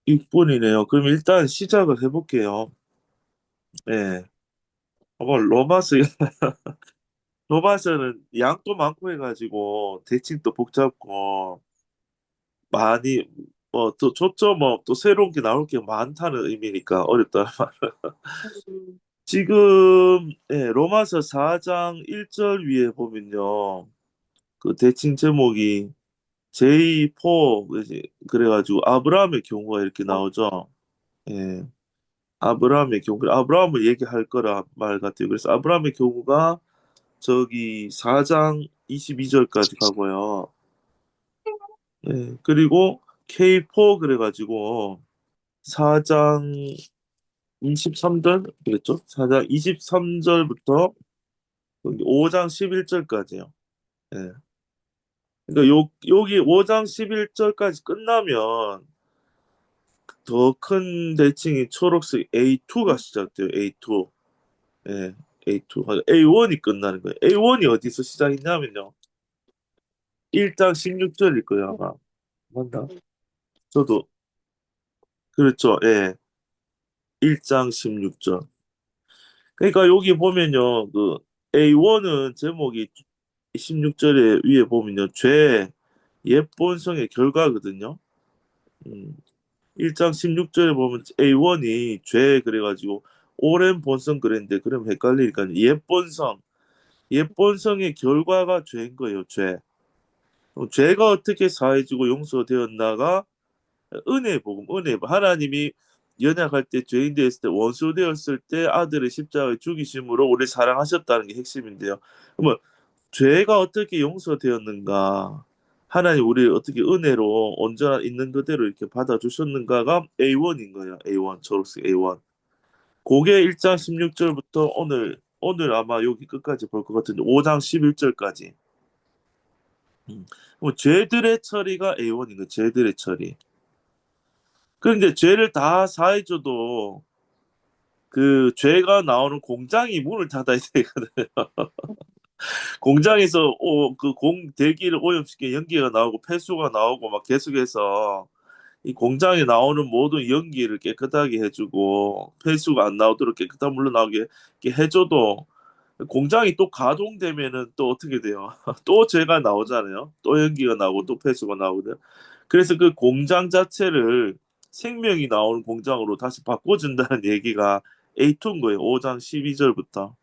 6분이네요. 그럼 일단 시작을 해볼게요. 네. 한번 로마스, 로마스는 양도 많고 해가지고 대칭도 복잡고 많이 또 초점 또 새로운 게 나올 게 많다는 의미니까 어렵다. 지금 로마서 4장 1절 위에 보면요. 그 대칭 제목이 J4 그래가지고 아브라함의 경우가 이렇게 나오죠. 예. 아브라함의 경우, 아브라함을 얘기할 거라 말 같아요. 그래서 아브라함의 경우가 저기 4장 22절까지 가고요. 네, 그리고 K4 그래가지고 4장 23절 그랬죠? 4장 23절부터 5장 11절까지요. 예. 그러니까 여기 5장 11절까지 끝나면 더 큰 대칭이 초록색 A2가 시작돼요. A2. 예. A2. A1이 끝나는 거예요. A1이 어디서 시작했냐면요. 1장 16절일 거예요, 아마. 맞나? 저도 그렇죠. 예. 1장 16절. 그러니까 여기 보면요. 그 A1은 제목이 16절에 위에 보면요. 죄, 옛 본성의 결과거든요. 음. 1장 16절에 보면 A1이 죄 그래가지고 오랜 본성 그랬는데 그럼 헷갈리니까 옛 본성, 옛 본성의 결과가 죄인 거예요. 죄. 그럼 죄가 어떻게 사해지고 용서되었나가 은혜의 복음, 은혜의 복음. 하나님이 연약할 때 죄인 되었을 때 원수 되었을 때 아들의 십자가에 죽이심으로 우리 사랑하셨다는 게 핵심인데요. 그러면 죄가 어떻게 용서되었는가? 하나님 우리 어떻게 은혜로 온전한 있는 그대로 이렇게 받아주셨는가가 A1인 거예요. A1 초록색 A1. 그게 1장 16절부터 오늘 아마 여기 끝까지 볼 것 같은데 5장 11절까지. 뭐 죄들의 처리가 A1인 거예요. 죄들의 처리. 그런데 죄를 다 사해줘도 그 죄가 나오는 공장이 문을 닫아야 되거든요. 공장에서 그 공 대기를 오염시켜 연기가 나오고 폐수가 나오고 막 계속해서 이 공장에 나오는 모든 연기를 깨끗하게 해주고 폐수가 안 나오도록 깨끗한 물로 나오게 이렇게 해줘도 공장이 또 가동되면은 또 어떻게 돼요? 또 죄가 나오잖아요. 또 연기가 나오고 또 폐수가 나오거든요. 그래서 그 공장 자체를 생명이 나오는 공장으로 다시 바꿔준다는 얘기가 A2인 거예요. 5장 12절부터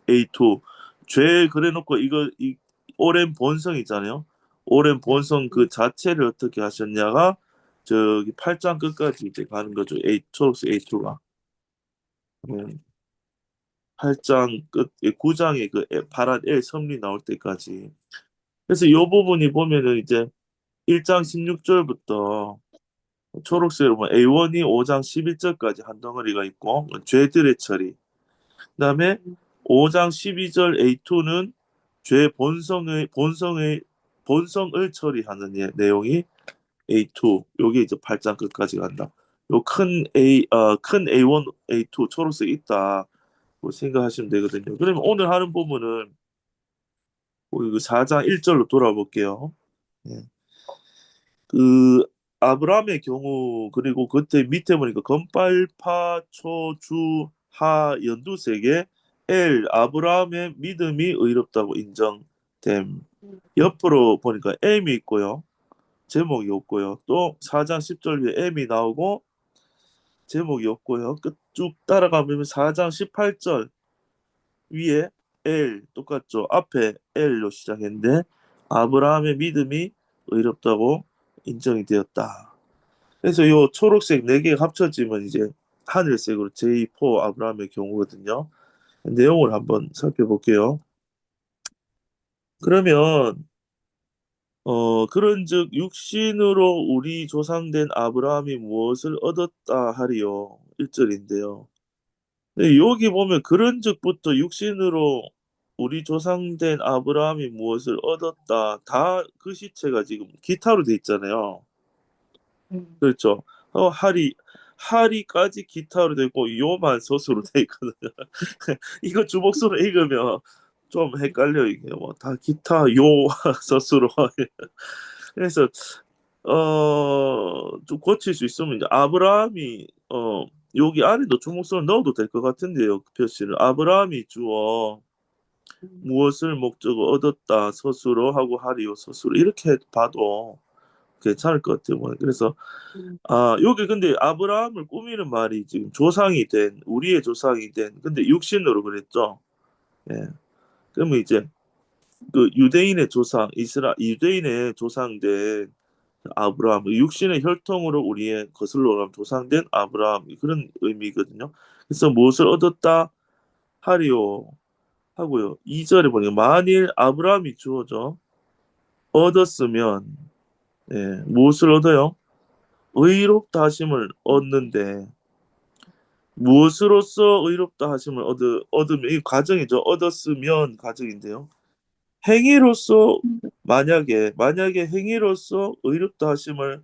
A2. 죄 그래놓고 이 오랜 본성이잖아요. 오랜 본성 그 자체를 어떻게 하셨냐가 저기 8장 끝까지 이제 가는 거죠. 초록색 A2가. 8장 끝, 9장에 그 파란 L 섬리 나올 때까지. 그래서 이 부분이 보면은 이제 1장 16절부터 초록색으로 보면 A1이 5장 11절까지 한 덩어리가 있고 죄들의 처리. 그다음에 5장 12절 A2는 죄 본성을 처리하는 내용이 A2. 요게 이제 8장 끝까지 간다. 요 큰 A1, A2 초록색 있다. 뭐 생각하시면 되거든요. 그러면 오늘 하는 부분은 그 4장 1절로 돌아볼게요. 예. 그 아브라함의 경우 그리고 그때 밑에 보니까 금발파 초주하 연두색에 아브라함의 믿음이 의롭다고 인정됨. 옆으로 보니까 M이 있고요. 제목이 없고요. 또 4장 10절 위에 M이 나오고 제목이 없고요. 끝 쭉 따라가면 4장 18절 위에 똑같죠. 앞에 L로 시작했는데 아브라함의 믿음이 의롭다고 인정이 되었다. 그래서 요 초록색 네 개가 합쳐지면 이제 하늘색으로 J4 아브라함의 경우거든요. 내용을 한번 살펴볼게요. 그러면 그런즉 육신으로 우리 조상된 아브라함이 무엇을 얻었다 하리요. 1절인데요. 여기 보면 그런즉부터 육신으로 우리 조상된 아브라함이 무엇을 얻었다. 다 그 시체가 지금 기타로 돼 있잖아요. 그렇죠. 하리까지 기타로 돼 있고 요만 서술로 돼 있거든요. 이거 주목서로 읽으면 좀 헷갈려 이게 뭐 다 기타 요 서술로. 그래서 좀 고칠 수 있으면 이제 아브라함이 여기 안에도 주목성을 넣어도 될 것 같은데요. 그 표시를 아브라함이 주어 음, 무엇을 목적으로 얻었다 스스로 하고 하리요 스스로 이렇게 봐도 괜찮을 것 같아요. 그래서 음, 여기 근데 아브라함을 꾸미는 말이 지금 조상이 된 우리의 조상이 된 근데 육신으로 그랬죠. 예. 그러면 이제 그 유대인의 조상 유대인의 조상된 아브라함 육신의 혈통으로 우리의 거슬러 온 조상된 아브라함 그런 의미거든요. 그래서 무엇을 얻었다 하리요 하고요. 2절에 보니까 만일 아브라함이 주어져 얻었으면 무엇을 얻어요? 의롭다 하심을 얻는데 무엇으로써 의롭다 하심을 얻으면 이 과정이죠. 얻었으면 과정인데요. 행위로서 만약에 행위로서 의롭다 하심을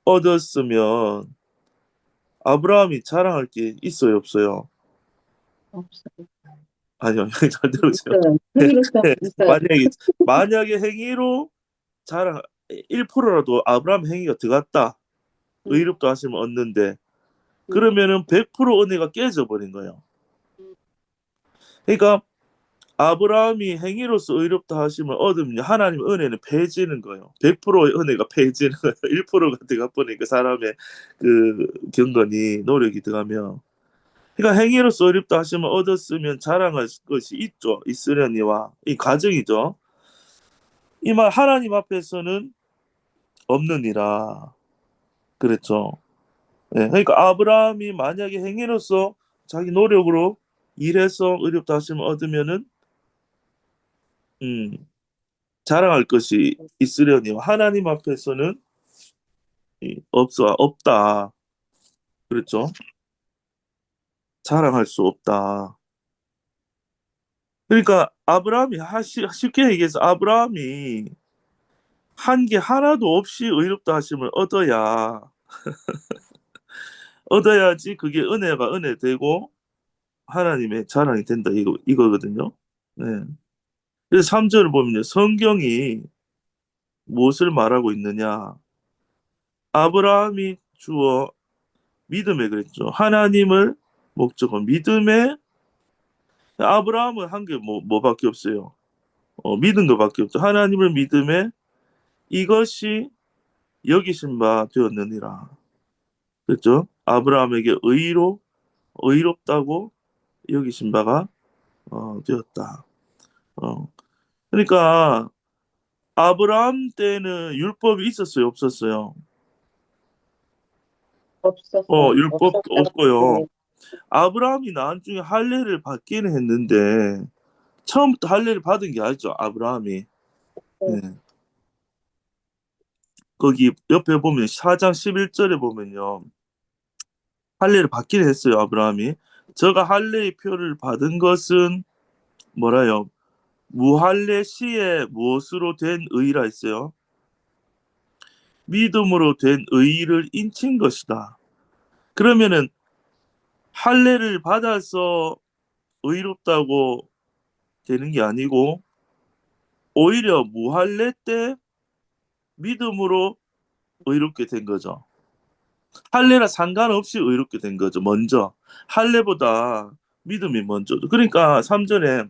얻었으면 아브라함이 자랑할 게 있어요, 없어요? 없어요. 아니요, 잘 들으세요. 있어요. 행위로서 있어요. 만약에 행위로 자랑 1%라도 아브라함 행위가 들어갔다. 음, 의롭다 하심을 얻는데 음, 그러면은 100% 은혜가 깨져 버린 거예요. 음, 그러니까 아브라함이 행위로서 의롭다 하심을 얻으면 하나님 은혜는 패해지는 거예요. 100%의 은혜가 패해지는 거예요. 1%가 들어가 버리니까 사람의 그 경건이 노력이 들어가면 그러니까 행위로서 의롭다 하심을 얻었으면 자랑할 것이 있죠. 있으려니와 이 과정이죠. 이 말 하나님 앞에서는 없느니라 그랬죠. 예, 그러니까 아브라함이 만약에 행위로서 자기 노력으로 일해서 의롭다 하심을 얻으면은 음, 자랑할 것이 있으려니와 하나님 앞에서는 없다 그랬죠. 자랑할 수 없다. 그러니까 아브라함이 쉽게 얘기해서 아브라함이 한 게 하나도 없이 의롭다 하심을 얻어야지 그게 은혜가 은혜 되고 하나님의 자랑이 된다 이거거든요. 네. 그래서 3절을 보면요. 성경이 무엇을 말하고 있느냐? 아브라함이 주어 믿음에 그랬죠. 하나님을 목적으로 믿음에 아브라함은 한 게 뭐밖에 없어요. 믿은 것밖에 없죠. 하나님을 믿음에 이것이 여기신 바 되었느니라. 그렇죠? 아브라함에게 의롭다고 여기신 바가 되었다. 어. 그러니까 아브라함 때는 율법이 있었어요, 없었어요? 없었어요. 율법도 없었다고 없고요. 네. 아브라함이 나중에 할례를 받기는 했는데 처음부터 할례를 받은 게 아니죠, 아브라함이. 예. 네. 거기 옆에 보면 4장 11절에 보면요. 할례를 받기는 했어요, 아브라함이. 저가 할례의 표를 받은 것은 뭐라요? 무할례 시에 무엇으로 된 의라 했어요? 믿음으로 된 의를 인친 것이다. 그러면은 할례를 받아서 의롭다고 되는 게 아니고 오히려 무할례 때 믿음으로 의롭게 된 거죠. 할례랑 상관없이 의롭게 된 거죠. 먼저 할례보다 믿음이 먼저죠. 그러니까 3절에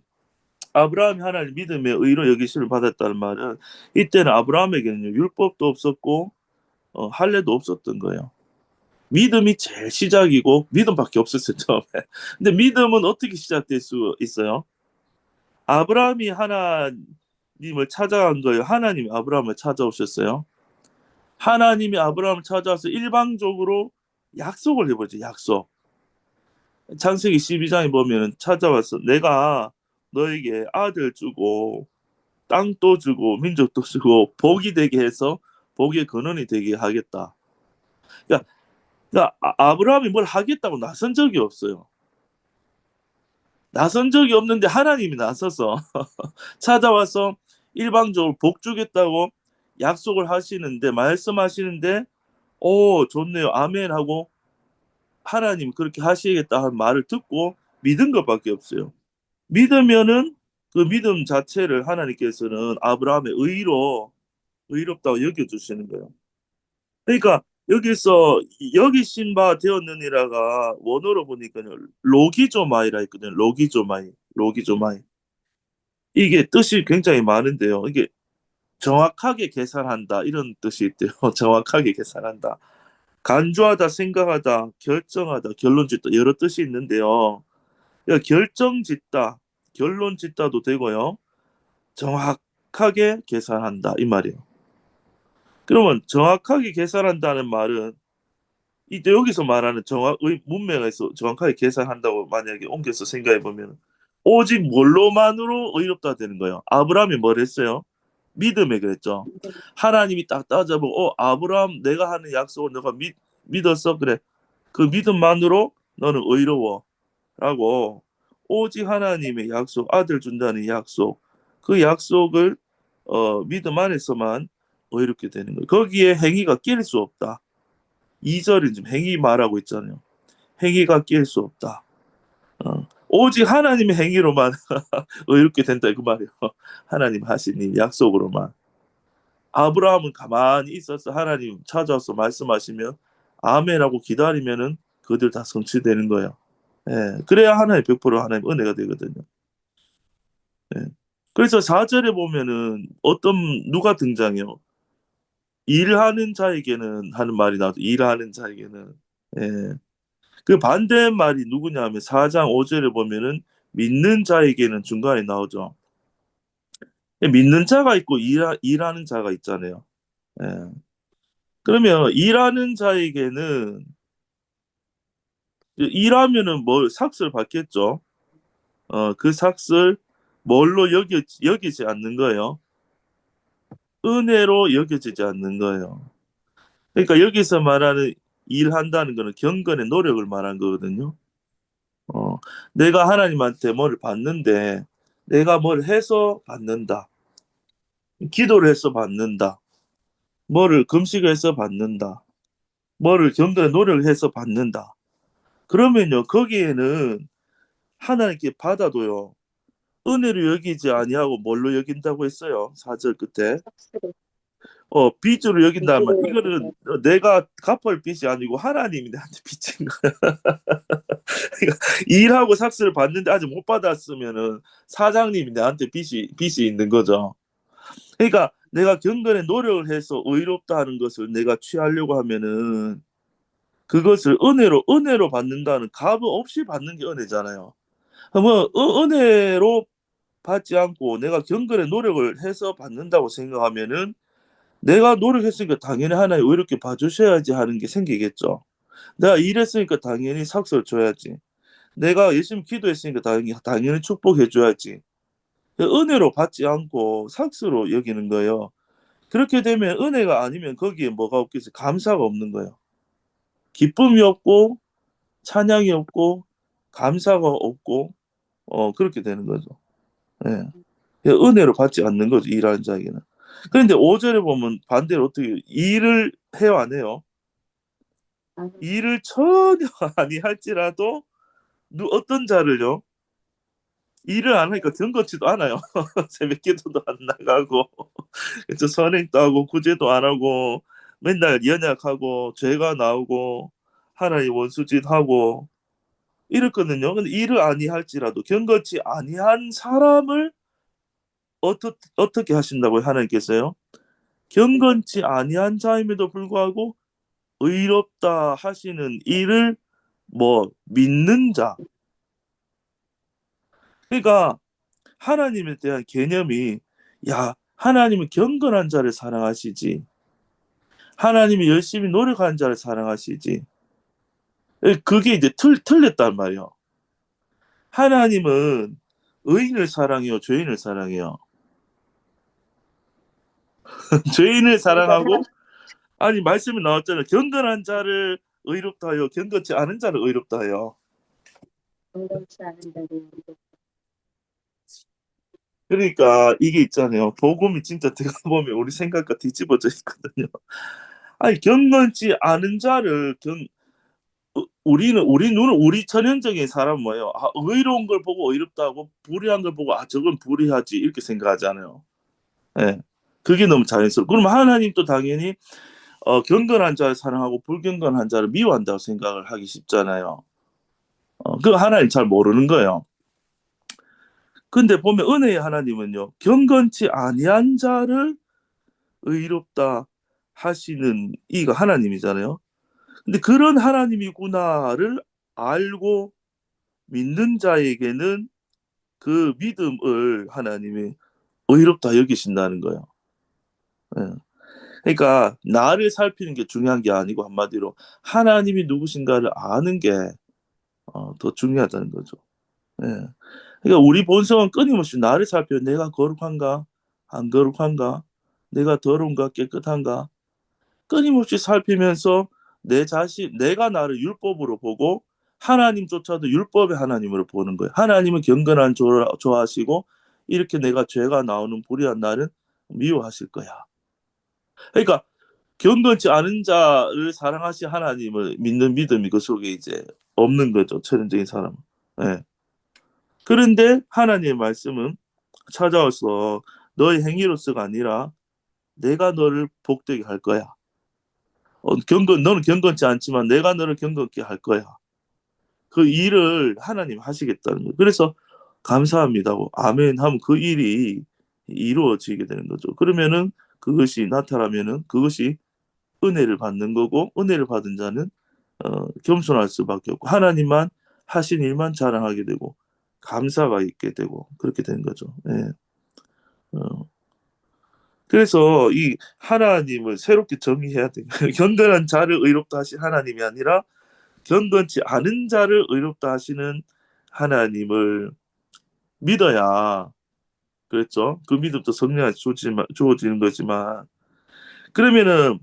아브라함이 하나님 믿음의 의로 여기심을 받았다는 말은 이때는 아브라함에게는 율법도 없었고 할례도 없었던 거예요. 믿음이 제일 시작이고 믿음밖에 없었어요 처음에. 근데 믿음은 어떻게 시작될 수 있어요? 아브라함이 하나님을 찾아간 거예요. 하나님이 아브라함을 찾아오셨어요. 하나님이 아브라함을 찾아와서 일방적으로 약속을 해버리죠. 약속. 창세기 12장에 보면 찾아와서 내가 너에게 아들 주고 땅도 주고 민족도 주고 복이 되게 해서 복의 근원이 되게 하겠다. 그러니까, 아브라함이 뭘 하겠다고 나선 적이 없어요. 나선 적이 없는데 하나님이 나서서 찾아와서 일방적으로 복 주겠다고 약속을 하시는데 말씀하시는데 오 좋네요 아멘 하고 하나님 그렇게 하시겠다 는 말을 듣고 믿은 것밖에 없어요. 믿으면은 그 믿음 자체를 하나님께서는 아브라함의 의롭다고 여겨주시는 거예요. 그러니까 여기서 여기신 바 되었느니라가 원어로 보니까요 로기조마이라 있거든요. 로기조마이. 이게 뜻이 굉장히 많은데요. 이게 정확하게 계산한다 이런 뜻이 있대요. 정확하게 계산한다. 간주하다, 생각하다, 결정하다, 결론짓다 여러 뜻이 있는데요. 그러니까 결정짓다, 결론짓다도 되고요. 정확하게 계산한다 이 말이에요. 그러면 정확하게 계산한다는 말은 이때 여기서 말하는 문맥에서 정확하게 계산한다고 만약에 옮겨서 생각해 보면 오직 뭘로만으로 의롭다 되는 거예요. 아브라함이 뭘 했어요? 믿음에 그랬죠. 하나님이 딱 따져보고 아브라함 내가 하는 약속을 너가 믿었어? 그래. 그 믿음만으로 너는 의로워. 라고 오직 하나님의 약속, 아들 준다는 약속, 그 약속을 믿음 안에서만 이렇게 되는 거예요. 거기에 행위가 낄 수 없다. 2절은 지금 행위 말하고 있잖아요. 행위가 낄 수 없다. 오직 하나님의 행위로만 의롭게 된다 그 말이에요. 하나님 하신 이 약속으로만. 아브라함은 가만히 있어서 하나님 찾아와서 말씀하시면 아멘하고 기다리면은 그들 다 성취되는 거예요. 예, 그래야 하나님 100% 하나님 은혜가 되거든요. 예. 그래서 4절에 보면은 누가 등장해요? 일하는 자에게는 하는 말이 나와도 일하는 자에게는 예. 그 반대말이 누구냐 하면 4장 5절에 보면은 믿는 자에게는 중간에 나오죠. 믿는 자가 있고 일하는 자가 있잖아요. 예. 그러면 일하는 자에게는 일하면은 뭘 삭슬 받겠죠. 그 삭슬 뭘로 여기지 않는 거예요. 은혜로 여겨지지 않는 거예요. 그러니까 여기서 말하는 일한다는 거는 경건의 노력을 말한 거거든요. 어, 내가 하나님한테 뭘 받는데 내가 뭘 해서 받는다. 기도를 해서 받는다. 뭐를 금식을 해서 받는다. 뭐를 경건의 노력을 해서 받는다. 그러면요 거기에는 하나님께 받아도요 은혜로 여기지 아니하고 뭘로 여긴다고 했어요. 4절 끝에. 삭스로 빚으로 여긴다는 말. 빚으로 이거는 여긴다. 내가 갚을 빚이 아니고 하나님이 나한테 빚진 거야. 그러니까 일하고 삭스를 받는데 아직 못 받았으면은 사장님이 나한테 빚이 있는 거죠. 그러니까 내가 경건의 노력을 해서 의롭다 하는 것을 내가 취하려고 하면은 그것을 은혜로 받는다는 값 없이 받는 게 은혜잖아요. 그러면 은혜로 받지 않고 내가 경건의 노력을 해서 받는다고 생각하면은 내가 노력했으니까 당연히 하나님 의롭게 봐주셔야지 하는 게 생기겠죠. 내가 일했으니까 당연히 삭설 줘야지. 내가 열심히 기도했으니까 당연히 축복해줘야지. 은혜로 받지 않고 삭스로 여기는 거예요. 그렇게 되면 은혜가 아니면 거기에 뭐가 없겠어요? 감사가 없는 거예요. 기쁨이 없고 찬양이 없고 감사가 없고 그렇게 되는 거죠. 예. 은혜로 받지 않는 거죠. 일하는 자에게는. 그런데 5절에 보면 반대로 어떻게 일을 해요 안 해요? 일을 전혀 아니할지라도 어떤 자를요? 일을 안 하니까 경건치도 않아요. 새벽기도도 안 나가고 그래서 선행도 하고 구제도 안 하고 맨날 연약하고 죄가 나오고 하나님 원수짓하고 이렇거든요. 근데 일을 아니할지라도 경건치 아니한 사람을 어떻게 하신다고요? 하나님께서요? 경건치 아니한 자임에도 불구하고 의롭다 하시는 일을 믿는 자. 그러니까 하나님에 대한 개념이 야 하나님은 경건한 자를 사랑하시지 하나님이 열심히 노력하는 자를 사랑하시지 그게 이제 틀렸단 말이에요. 하나님은 의인을 사랑해요 죄인을 사랑해요. 죄인을 우리가 사랑하고 아니 말씀이 나왔잖아요. 경건한 자를 의롭다 하여 경건치 않은 자를 의롭다 하여. 경건치 않은 자를 그러니까 이게 있잖아요. 복음이 진짜 들어보면 우리 생각과 뒤집어져 있거든요. 아니 경건치 않은 자를 우리 눈은 우리 천연적인 사람 뭐예요? 의로운 걸 보고 의롭다고 불의한 걸 보고 저건 불의하지 이렇게 생각하잖아요. 예. 그게 너무 자연스러워. 그럼 하나님도 당연히 경건한 자를 사랑하고 불경건한 자를 미워한다고 생각을 하기 쉽잖아요. 그거 하나님 잘 모르는 거예요. 근데 보면 은혜의 하나님은요, 경건치 아니한 자를 의롭다 하시는 이가 하나님이잖아요. 근데 그런 하나님이구나를 알고 믿는 자에게는 그 믿음을 하나님이 의롭다 여기신다는 거예요. 예. 그러니까 나를 살피는 게 중요한 게 아니고 한마디로 하나님이 누구신가를 아는 게 더 중요하다는 거죠. 예. 그러니까 우리 본성은 끊임없이 나를 살펴 내가 거룩한가 안 거룩한가 내가 더러운가 깨끗한가 끊임없이 살피면서 내 자신 내가 나를 율법으로 보고 하나님조차도 율법의 하나님으로 보는 거예요. 하나님은 경건한 좋아하시고 이렇게 내가 죄가 나오는 불의한 날은 미워하실 거야. 그러니까 경건치 않은 자를 사랑하시 하나님을 믿는 믿음이 그 속에 이제 없는 거죠. 천연적인 사람은. 예. 그런데 하나님의 말씀은 찾아와서 너의 행위로서가 아니라 내가 너를 복되게 할 거야. 너는 경건치 않지만 내가 너를 경건케 할 거야. 그 일을 하나님 하시겠다는 거예요. 그래서 감사합니다고 아멘 하면 그 일이 이루어지게 되는 거죠. 그러면은 그것이 나타나면은 그것이 은혜를 받는 거고 은혜를 받은 자는 겸손할 수밖에 없고 하나님만 하신 일만 자랑하게 되고 감사가 있게 되고 그렇게 되는 거죠. 예. 어, 그래서 이 하나님을 새롭게 정의해야 돼요. 경건한 자를 의롭다 하신 하나님이 아니라 경건치 않은 자를 의롭다 하시는 하나님을 믿어야 그랬죠. 그 믿음도 성령이 주어지는 거지만 그러면은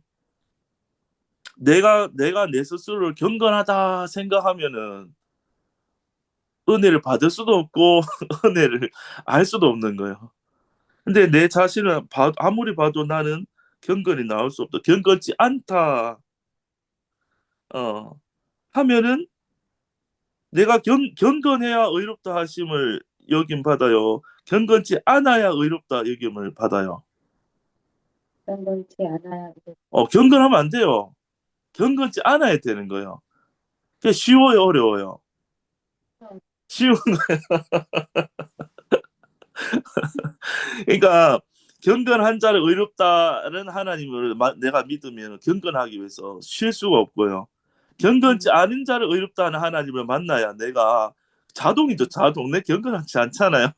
내가 내 스스로를 경건하다 생각하면은 은혜를 받을 수도 없고 은혜를 알 수도 없는 거예요. 근데 내 자신을 아무리 봐도 나는 경건이 나올 수 없다. 경건치 않다. 어, 하면은 내가 경건해야 의롭다 하심을 여김 받아요. 경건치 않아야 의롭다 여김을 받아요. 경건치 않아야 경건하면 안 돼요. 경건치 않아야 되는 거예요. 그게 쉬워요, 어려워요. 쉬운 그러니까 경건한 자를 의롭다는 하나님을 내가 믿으면 경건하기 위해서 쉴 수가 없고요. 경건치 않은 자를 의롭다 하는 하나님을 만나야 내가 자동이죠, 자동. 내 경건하지 않잖아요.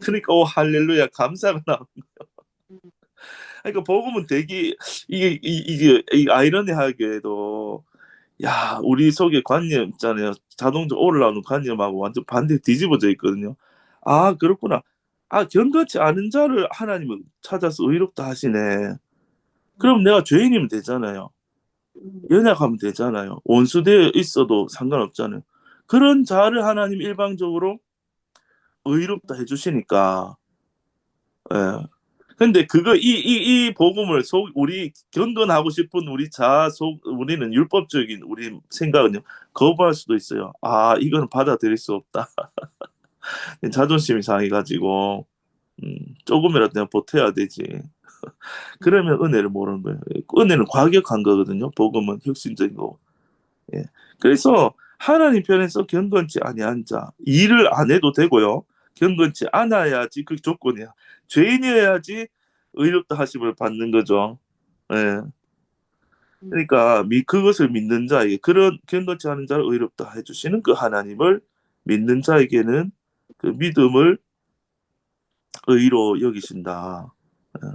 그러니까 오 할렐루야 감사가 나. 그러니까 복음은 되게 이게 아이러니하게도 야 우리 속에 관념 있잖아요. 자동적으로 올라오는 관념하고 완전 반대 뒤집어져 있거든요. 아 그렇구나. 아 경건치 않은 자를 하나님은 찾아서 의롭다 하시네. 그럼 내가 죄인이면 되잖아요. 연약하면 되잖아요. 원수되어 있어도 상관없잖아요. 그런 자를 하나님 일방적으로 의롭다 해주시니까. 예. 근데 그거 이 복음을 우리 경건하고 싶은 우리 우리는 율법적인 우리 생각은요 거부할 수도 있어요. 아 이거는 받아들일 수 없다. 자존심이 상해가지고 조금이라도 내가 보태야 되지. 그러면 은혜를 모르는 거예요. 은혜는 과격한 거거든요. 복음은 혁신적인 거. 예. 그래서 하나님 편에서 경건치 아니한 자 일을 안 해도 되고요. 경건치 않아야지 그 조건이야. 죄인이어야지 의롭다 하심을 받는 거죠. 예. 그러니까 그것을 믿는 자에게 그런 경건치 않은 자를 의롭다 해주시는 그 하나님을 믿는 자에게는 그 믿음을 의로 여기신다. 예.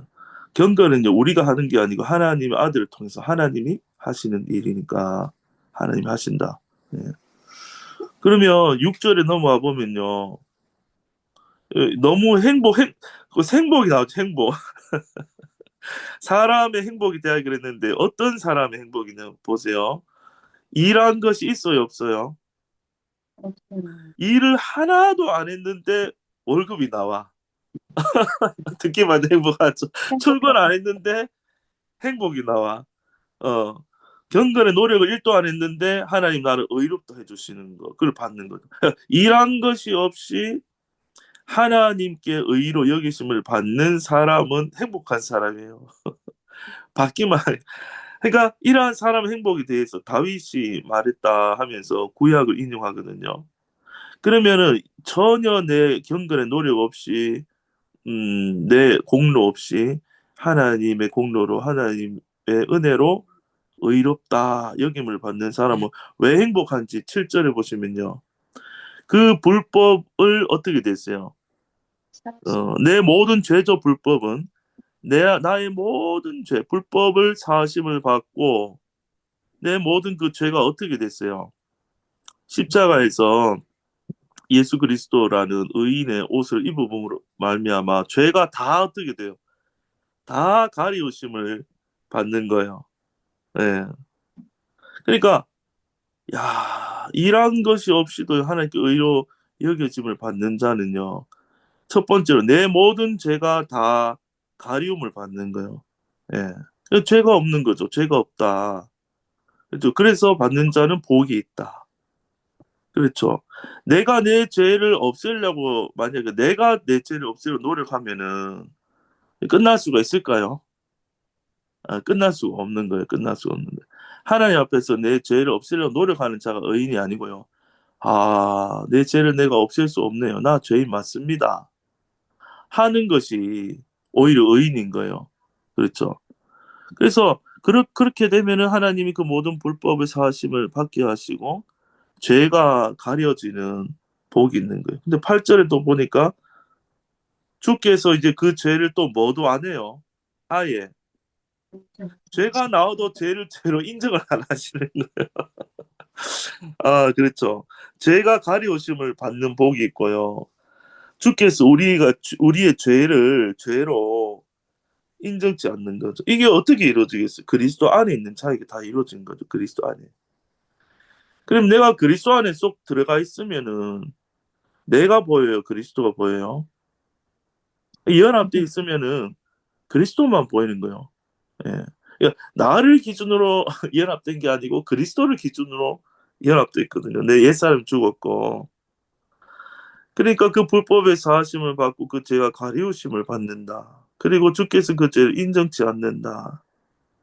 경건은 이제 우리가 하는 게 아니고 하나님의 아들을 통해서 하나님이 하시는 일이니까 하나님이 하신다. 예. 그러면 6절에 넘어와 보면요. 너무 행복이 나오죠, 행복. 사람의 행복이 돼야 그랬는데 어떤 사람의 행복이냐 보세요. 일한 것이 있어요, 없어요? 없어요. 일을 하나도 안 했는데 월급이 나와. 듣기만 해도 행복하죠. 출근 안 했는데 행복이 나와. 어, 경건의 노력을 1도 안 했는데 하나님 나를 의롭다 해주시는 거, 그걸 받는 거죠. 일한 것이 없이 하나님께 의로 여기심을 받는 사람은 행복한 사람이에요. 받기만 해. 그러니까 이러한 사람 행복에 대해서 다윗이 말했다 하면서 구약을 인용하거든요. 그러면은 전혀 내 경건의 노력 없이 내 공로 없이 하나님의 공로로 하나님의 은혜로 의롭다 여김을 받는 사람은 왜 행복한지 7절에 보시면요. 그 불법을 어떻게 됐어요? 사실. 내 모든 죄죠 불법은 나의 모든 죄 불법을 사하심을 받고 내 모든 그 죄가 어떻게 됐어요? 십자가에서 예수 그리스도라는 의인의 옷을 입음으로 말미암아 죄가 다 어떻게 돼요? 다 가리우심을 받는 거예요. 예. 그러니까 이런 것이 없이도 하나님께 의로 여겨짐을 받는 자는요. 첫 번째로 내 모든 죄가 다 가리움을 받는 거예요. 예. 죄가 없는 거죠. 죄가 없다. 그렇죠. 그래서 받는 자는 복이 있다. 그렇죠. 내가 내 죄를 없애려고 만약에 내가 내 죄를 없애려 노력하면은 끝날 수가 있을까요? 끝날 수가 없는 거예요. 끝날 수가 없는 거예요. 하나님 앞에서 내 죄를 없애려 노력하는 자가 의인이 아니고요. 내 죄를 내가 없앨 수 없네요. 나 죄인 맞습니다. 하는 것이 오히려 의인인 거예요. 그렇죠. 그래서 그렇게 되면은 하나님이 그 모든 불법의 사하심을 받게 하시고 죄가 가려지는 복이 있는 거예요. 근데 8절에 또 보니까 주께서 이제 그 죄를 또 뭐도 안 해요. 아예 죄가 나와도 죄를 죄로 인정을 안 하시는 거예요. 그렇죠. 죄가 가리우심을 받는 복이 있고요. 주께서 우리의 죄를 죄로 인정치 않는 거죠. 이게 어떻게 이루어지겠어요? 그리스도 안에 있는 자에게 다 이루어진 거죠. 그리스도 안에. 그럼 내가 그리스도 안에 쏙 들어가 있으면은 내가 보여요? 그리스도가 보여요? 연합돼 있으면은 그리스도만 보이는 거예요. 예. 그러니까 나를 기준으로 연합된 게 아니고 그리스도를 기준으로 연합돼 있거든요. 내 옛사람 죽었고. 그러니까 그 불법의 사하심을 받고 그 죄가 가리우심을 받는다. 그리고 주께서 그 죄를 인정치 않는다.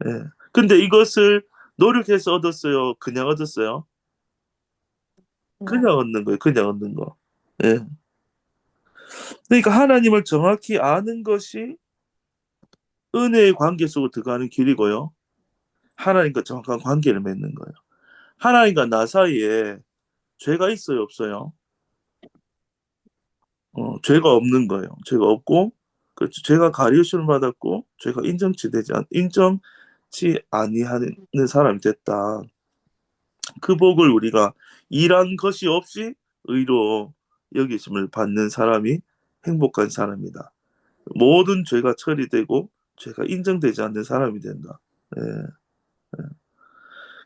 예. 근데 이것을 노력해서 얻었어요? 그냥 얻었어요? 그냥 얻는 거예요. 그냥 얻는 거. 예. 그러니까 하나님을 정확히 아는 것이 은혜의 관계 속으로 들어가는 길이고요. 하나님과 정확한 관계를 맺는 거예요. 하나님과 나 사이에 죄가 있어요, 없어요? 죄가 없는 거예요. 죄가 없고, 그렇죠. 죄가 가리우심을 받았고, 죄가 인정치 아니하는 사람이 됐다. 그 복을 우리가 일한 것이 없이 의로 여기심을 받는 사람이 행복한 사람이다. 모든 죄가 처리되고 죄가 인정되지 않는 사람이 된다. 예.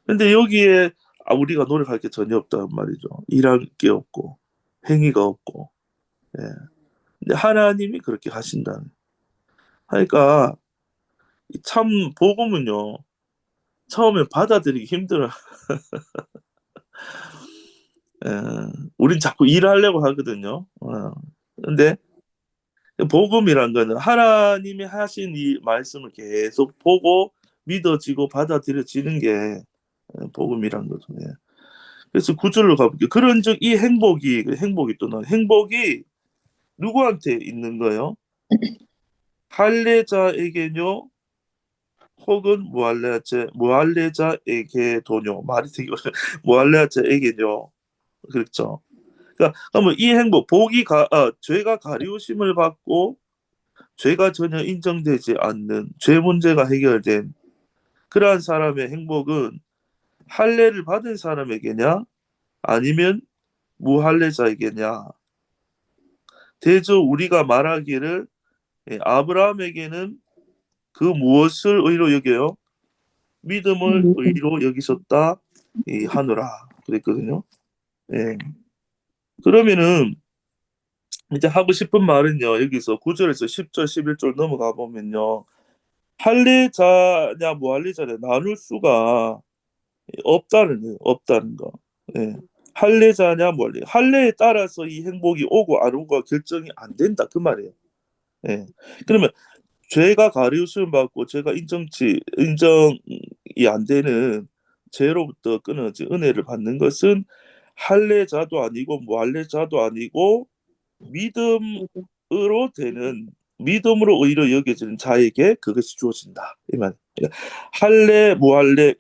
근데 여기에 우리가 노력할 게 전혀 없단 말이죠. 일할 게 없고 행위가 없고. 예. 근데 하나님이 그렇게 하신다는. 그러니까 참 복음은요. 처음에 받아들이기 힘들어요. 예. 우린 자꾸 일하려고 하거든요. 근데 복음이란 거는 하나님이 하신 이 말씀을 계속 보고 믿어지고 받아들여지는 게 복음이란 거죠. 예. 그래서 구절로 가볼게요. 그런즉 이 행복이 또 행복이 누구한테 있는 거예요? 할례자에게뇨 혹은 무할례자에게도뇨. 말이 되게 어려워요. 무할례자에게뇨. 그렇죠. 그러니까 그러면 이 행복 죄가 가리우심을 받고 죄가 전혀 인정되지 않는 죄 문제가 해결된 그러한 사람의 행복은 할례를 받은 사람에게냐 아니면 무할례자에게냐. 대저 우리가 말하기를 아브라함에게는 그 무엇을 의로 여겨요? 믿음을 의로 여기셨다 하노라 그랬거든요. 예. 그러면은 이제 하고 싶은 말은요. 여기서 9절에서 10절, 11절 넘어가 보면요. 할례자냐 무할례자냐 나눌 수가 없다는 거예요. 없다는 거. 예. 할례자냐 무할례. 할례에 따라서 이 행복이 오고 안 오고가 결정이 안 된다 그 말이에요. 예. 그러면 죄가 가리우심 받고 죄가 인정이 안 되는 죄로부터 끊어진 은혜를 받는 것은 할례자도 아니고 무할례자도 아니고 믿음으로 되는 믿음으로 의로 여겨지는 자에게 그것이 주어진다. 이 말. 할례, 무할례,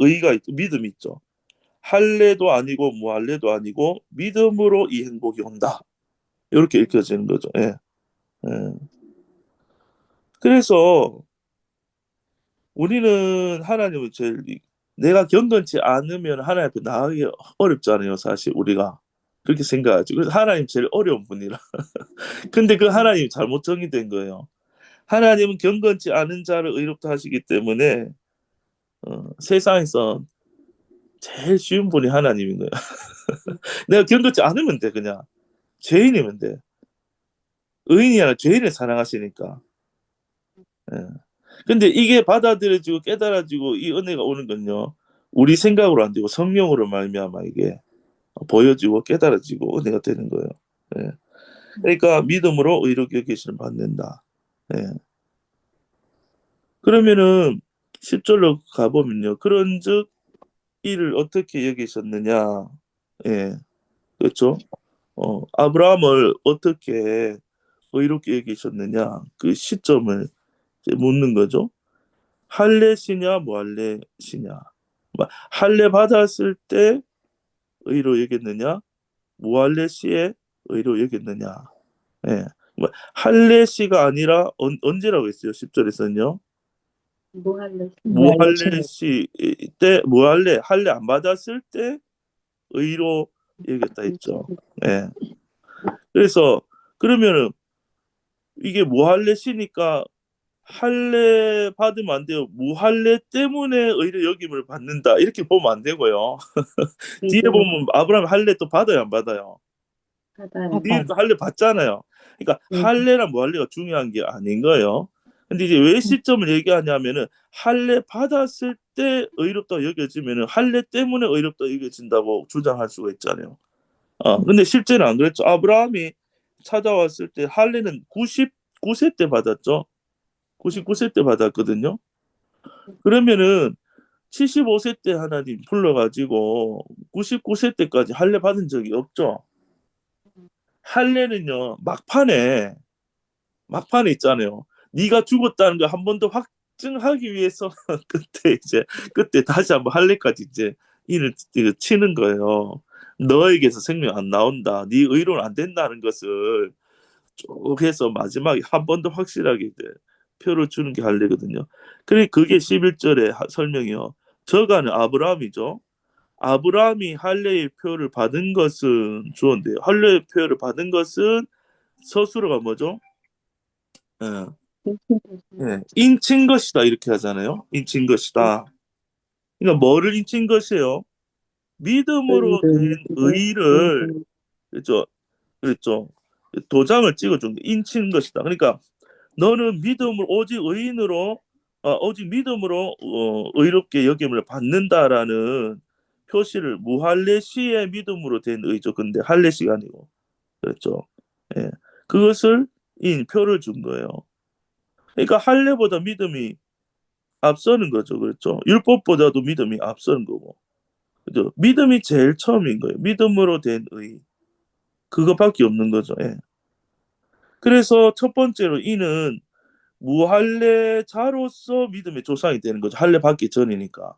믿음이 있죠. 할례도 아니고 무할례도 아니고 믿음으로 이 행복이 온다. 이렇게 읽혀지는 거죠. 예. 예. 그래서 우리는 하나님을 내가 경건치 않으면 하나님 앞에 나가기 어렵잖아요, 사실 우리가. 그렇게 생각하죠. 그래서 하나님 제일 어려운 분이라. 근데 그 하나님이 잘못 정의된 거예요. 하나님은 경건치 않은 자를 의롭다 하시기 때문에 세상에서 제일 쉬운 분이 하나님인 거예요. 내가 경건치 않으면 돼, 그냥. 죄인이면 돼. 의인이 아니라 죄인을 사랑하시니까. 예. 근데 이게 받아들여지고 깨달아지고 이 은혜가 오는 건요. 우리 생각으로 안 되고 성령으로 말미암아 이게 보여지고 깨달아지고 은혜가 되는 거예요. 예. 그러니까 믿음으로 의롭게 여기심을 받는다. 예. 그러면은 10절로 가보면요. 그런즉 이를 어떻게 여기셨느냐. 예. 그렇죠? 아브라함을 어떻게 의롭게 여기셨느냐. 그 시점을 이제 묻는 거죠. 할례시냐 무할례시냐. 할례 받았을 때 의로 여겼느냐 무할례시에 의로 여겼느냐. 예. 할례시가 아니라 언제라고 했어요? 10절에서는요. 무할례시 때 할례 안 받았을 때 의로 여겼다 했죠. 예. 그래서 그러면은 이게 무할례시니까 할례 받으면 안 돼요. 무할례 때문에 의로 여김을 받는다. 이렇게 보면 안 되고요. 뒤에 보면 아브라함 할례 또 받아요, 안 받아요? 뒤에 또 할례 받잖아요. 그러니까 할례랑 무할례가 중요한 게 아닌 거예요. 근데 이제 왜 시점을 얘기하냐면은 할례 받았을 때 의롭다 여겨지면은 할례 때문에 의롭다 여겨진다고 주장할 수가 있잖아요. 근데 실제는 안 그랬죠. 아브라함이 찾아왔을 때 할례는 99세 때 받았죠. 99세 때 받았거든요. 그러면은 75세 때 하나님 불러가지고 99세 때까지 할례 받은 적이 없죠. 할례는요 막판에 있잖아요. 네가 죽었다는 걸 한 번 더 확증하기 위해서 그때 다시 한번 할례까지 이제 이를 치는 거예요. 너에게서 생명 안 나온다. 네 의로는 안 된다는 것을 쭉 해서 마지막에 한 번 더 확실하게 이제 표를 주는 게 할례거든요. 그게 11절의 설명이요. 저가는 아브라함이죠. 아브라함이 할례의 표를 받은 것은 주어인데요. 할례의 표를 받은 것은 서술어가 뭐죠? 예. 예. 인친 것이다 이렇게 하잖아요. 인친 것이다. 그러니까 뭐를 인친 것이에요? 믿음으로 된 의를 그랬죠. 도장을 찍어준 게 인친 것이다. 그러니까 너는 오직 의인으로 오직 믿음으로 의롭게 여김을 받는다라는 표시를 무할례시의 믿음으로 된 의죠. 근데 할례시가 아니고 그렇죠. 예. 그것을 표를 준 거예요. 그러니까 할례보다 믿음이 앞서는 거죠. 그렇죠. 율법보다도 믿음이 앞서는 거고. 그죠. 믿음이 제일 처음인 거예요. 믿음으로 된 의. 그것밖에 없는 거죠. 예. 그래서 첫 번째로 이는 무할례자로서 믿음의 조상이 되는 거죠. 할례 받기 전이니까.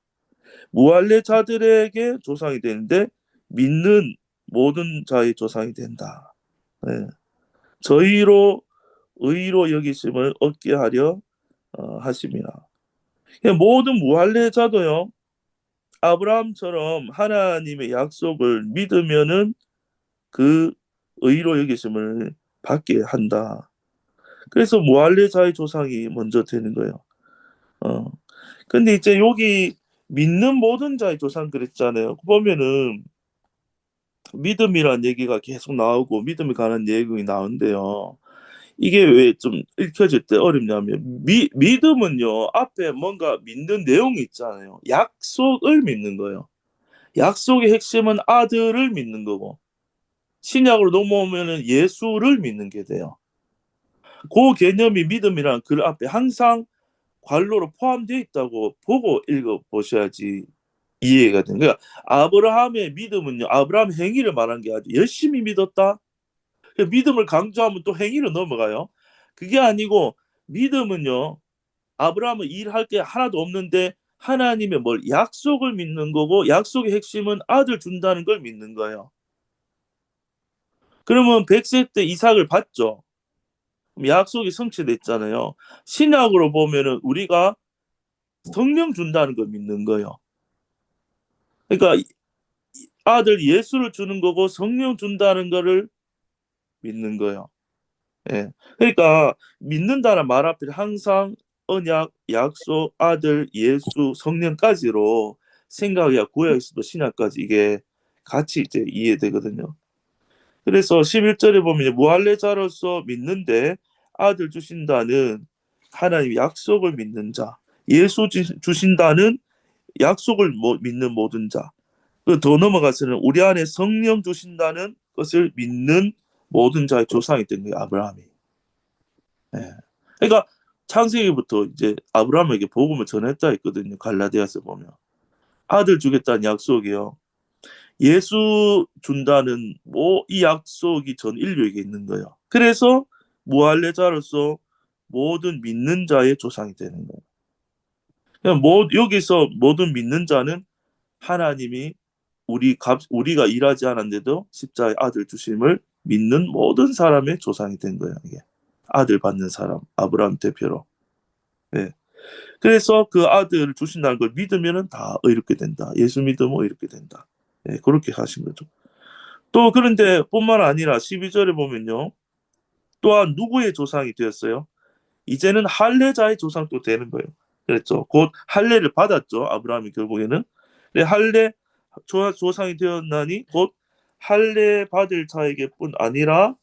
무할례자들에게 조상이 되는데 믿는 모든 자의 조상이 된다. 네. 저희로 의로 여기심을 얻게 하려 하십니다. 모든 무할례자도요. 아브라함처럼 하나님의 약속을 믿으면은 그 의로 여기심을 받게 한다. 그래서 무할례자의 조상이 먼저 되는 거예요. 근데 이제 여기 믿는 모든 자의 조상 그랬잖아요. 보면은 믿음이란 얘기가 계속 나오고 믿음에 관한 내용이 나오는데요. 이게 왜 좀 읽혀질 때 어렵냐면 믿음은요 앞에 뭔가 믿는 내용이 있잖아요. 약속을 믿는 거예요. 약속의 핵심은 아들을 믿는 거고 신약으로 넘어오면은 예수를 믿는 게 돼요. 그 개념이 믿음이란 글 앞에 항상 관로로 포함되어 있다고 보고 읽어 보셔야지 이해가 되는 거야. 아브라함의 믿음은요, 아브라함 행위를 말한 게 아주 열심히 믿었다. 믿음을 강조하면 또 행위로 넘어가요. 그게 아니고 믿음은요, 아브라함은 일할 게 하나도 없는데 하나님의 뭘 약속을 믿는 거고, 약속의 핵심은 아들 준다는 걸 믿는 거예요. 그러면 100세 때 이삭을 받죠. 약속이 성취됐잖아요. 신약으로 보면은 우리가 성령 준다는 걸 믿는 거예요. 그러니까 아들 예수를 주는 거고 성령 준다는 거를 믿는 거예요. 예. 그러니까 믿는다는 말 앞에 항상 언약, 약속, 아들, 예수, 성령까지로 생각이야 구약 에서도 신약까지 이게 같이 이제 이해되거든요. 그래서 11절에 보면 무할례자로서 믿는데 아들 주신다는 하나님 약속을 믿는 자, 예수 주신다는 약속을 믿는 모든 자. 그 더 넘어가서는 우리 안에 성령 주신다는 것을 믿는 모든 자의 조상이 된 거예요, 아브라함이. 예. 그러니까 창세기부터 이제 아브라함에게 복음을 전했다 했거든요. 갈라디아서 보면 아들 주겠다는 약속이요. 예수 준다는 이 약속이 전 인류에게 있는 거예요. 그래서 무할례자로서 모든 믿는 자의 조상이 되는 거예요. 여기서 모든 믿는 자는 하나님이 우리가 일하지 않았는데도 십자가의 아들 주심을 믿는 모든 사람의 조상이 된 거예요. 이게 아들 받는 사람, 아브라함 대표로. 네. 그래서 그 아들을 주신다는 걸 믿으면은 다 의롭게 된다. 예수 믿으면 의롭게 된다. 네, 그렇게 하신 거죠. 또 그런데 뿐만 아니라 12절에 보면요. 또한 누구의 조상이 되었어요? 이제는 할례자의 조상도 되는 거예요. 그랬죠. 곧 할례를 받았죠. 아브라함이 결국에는. 할례 조상이 되었나니 곧 할례 받을 자에게뿐 아니라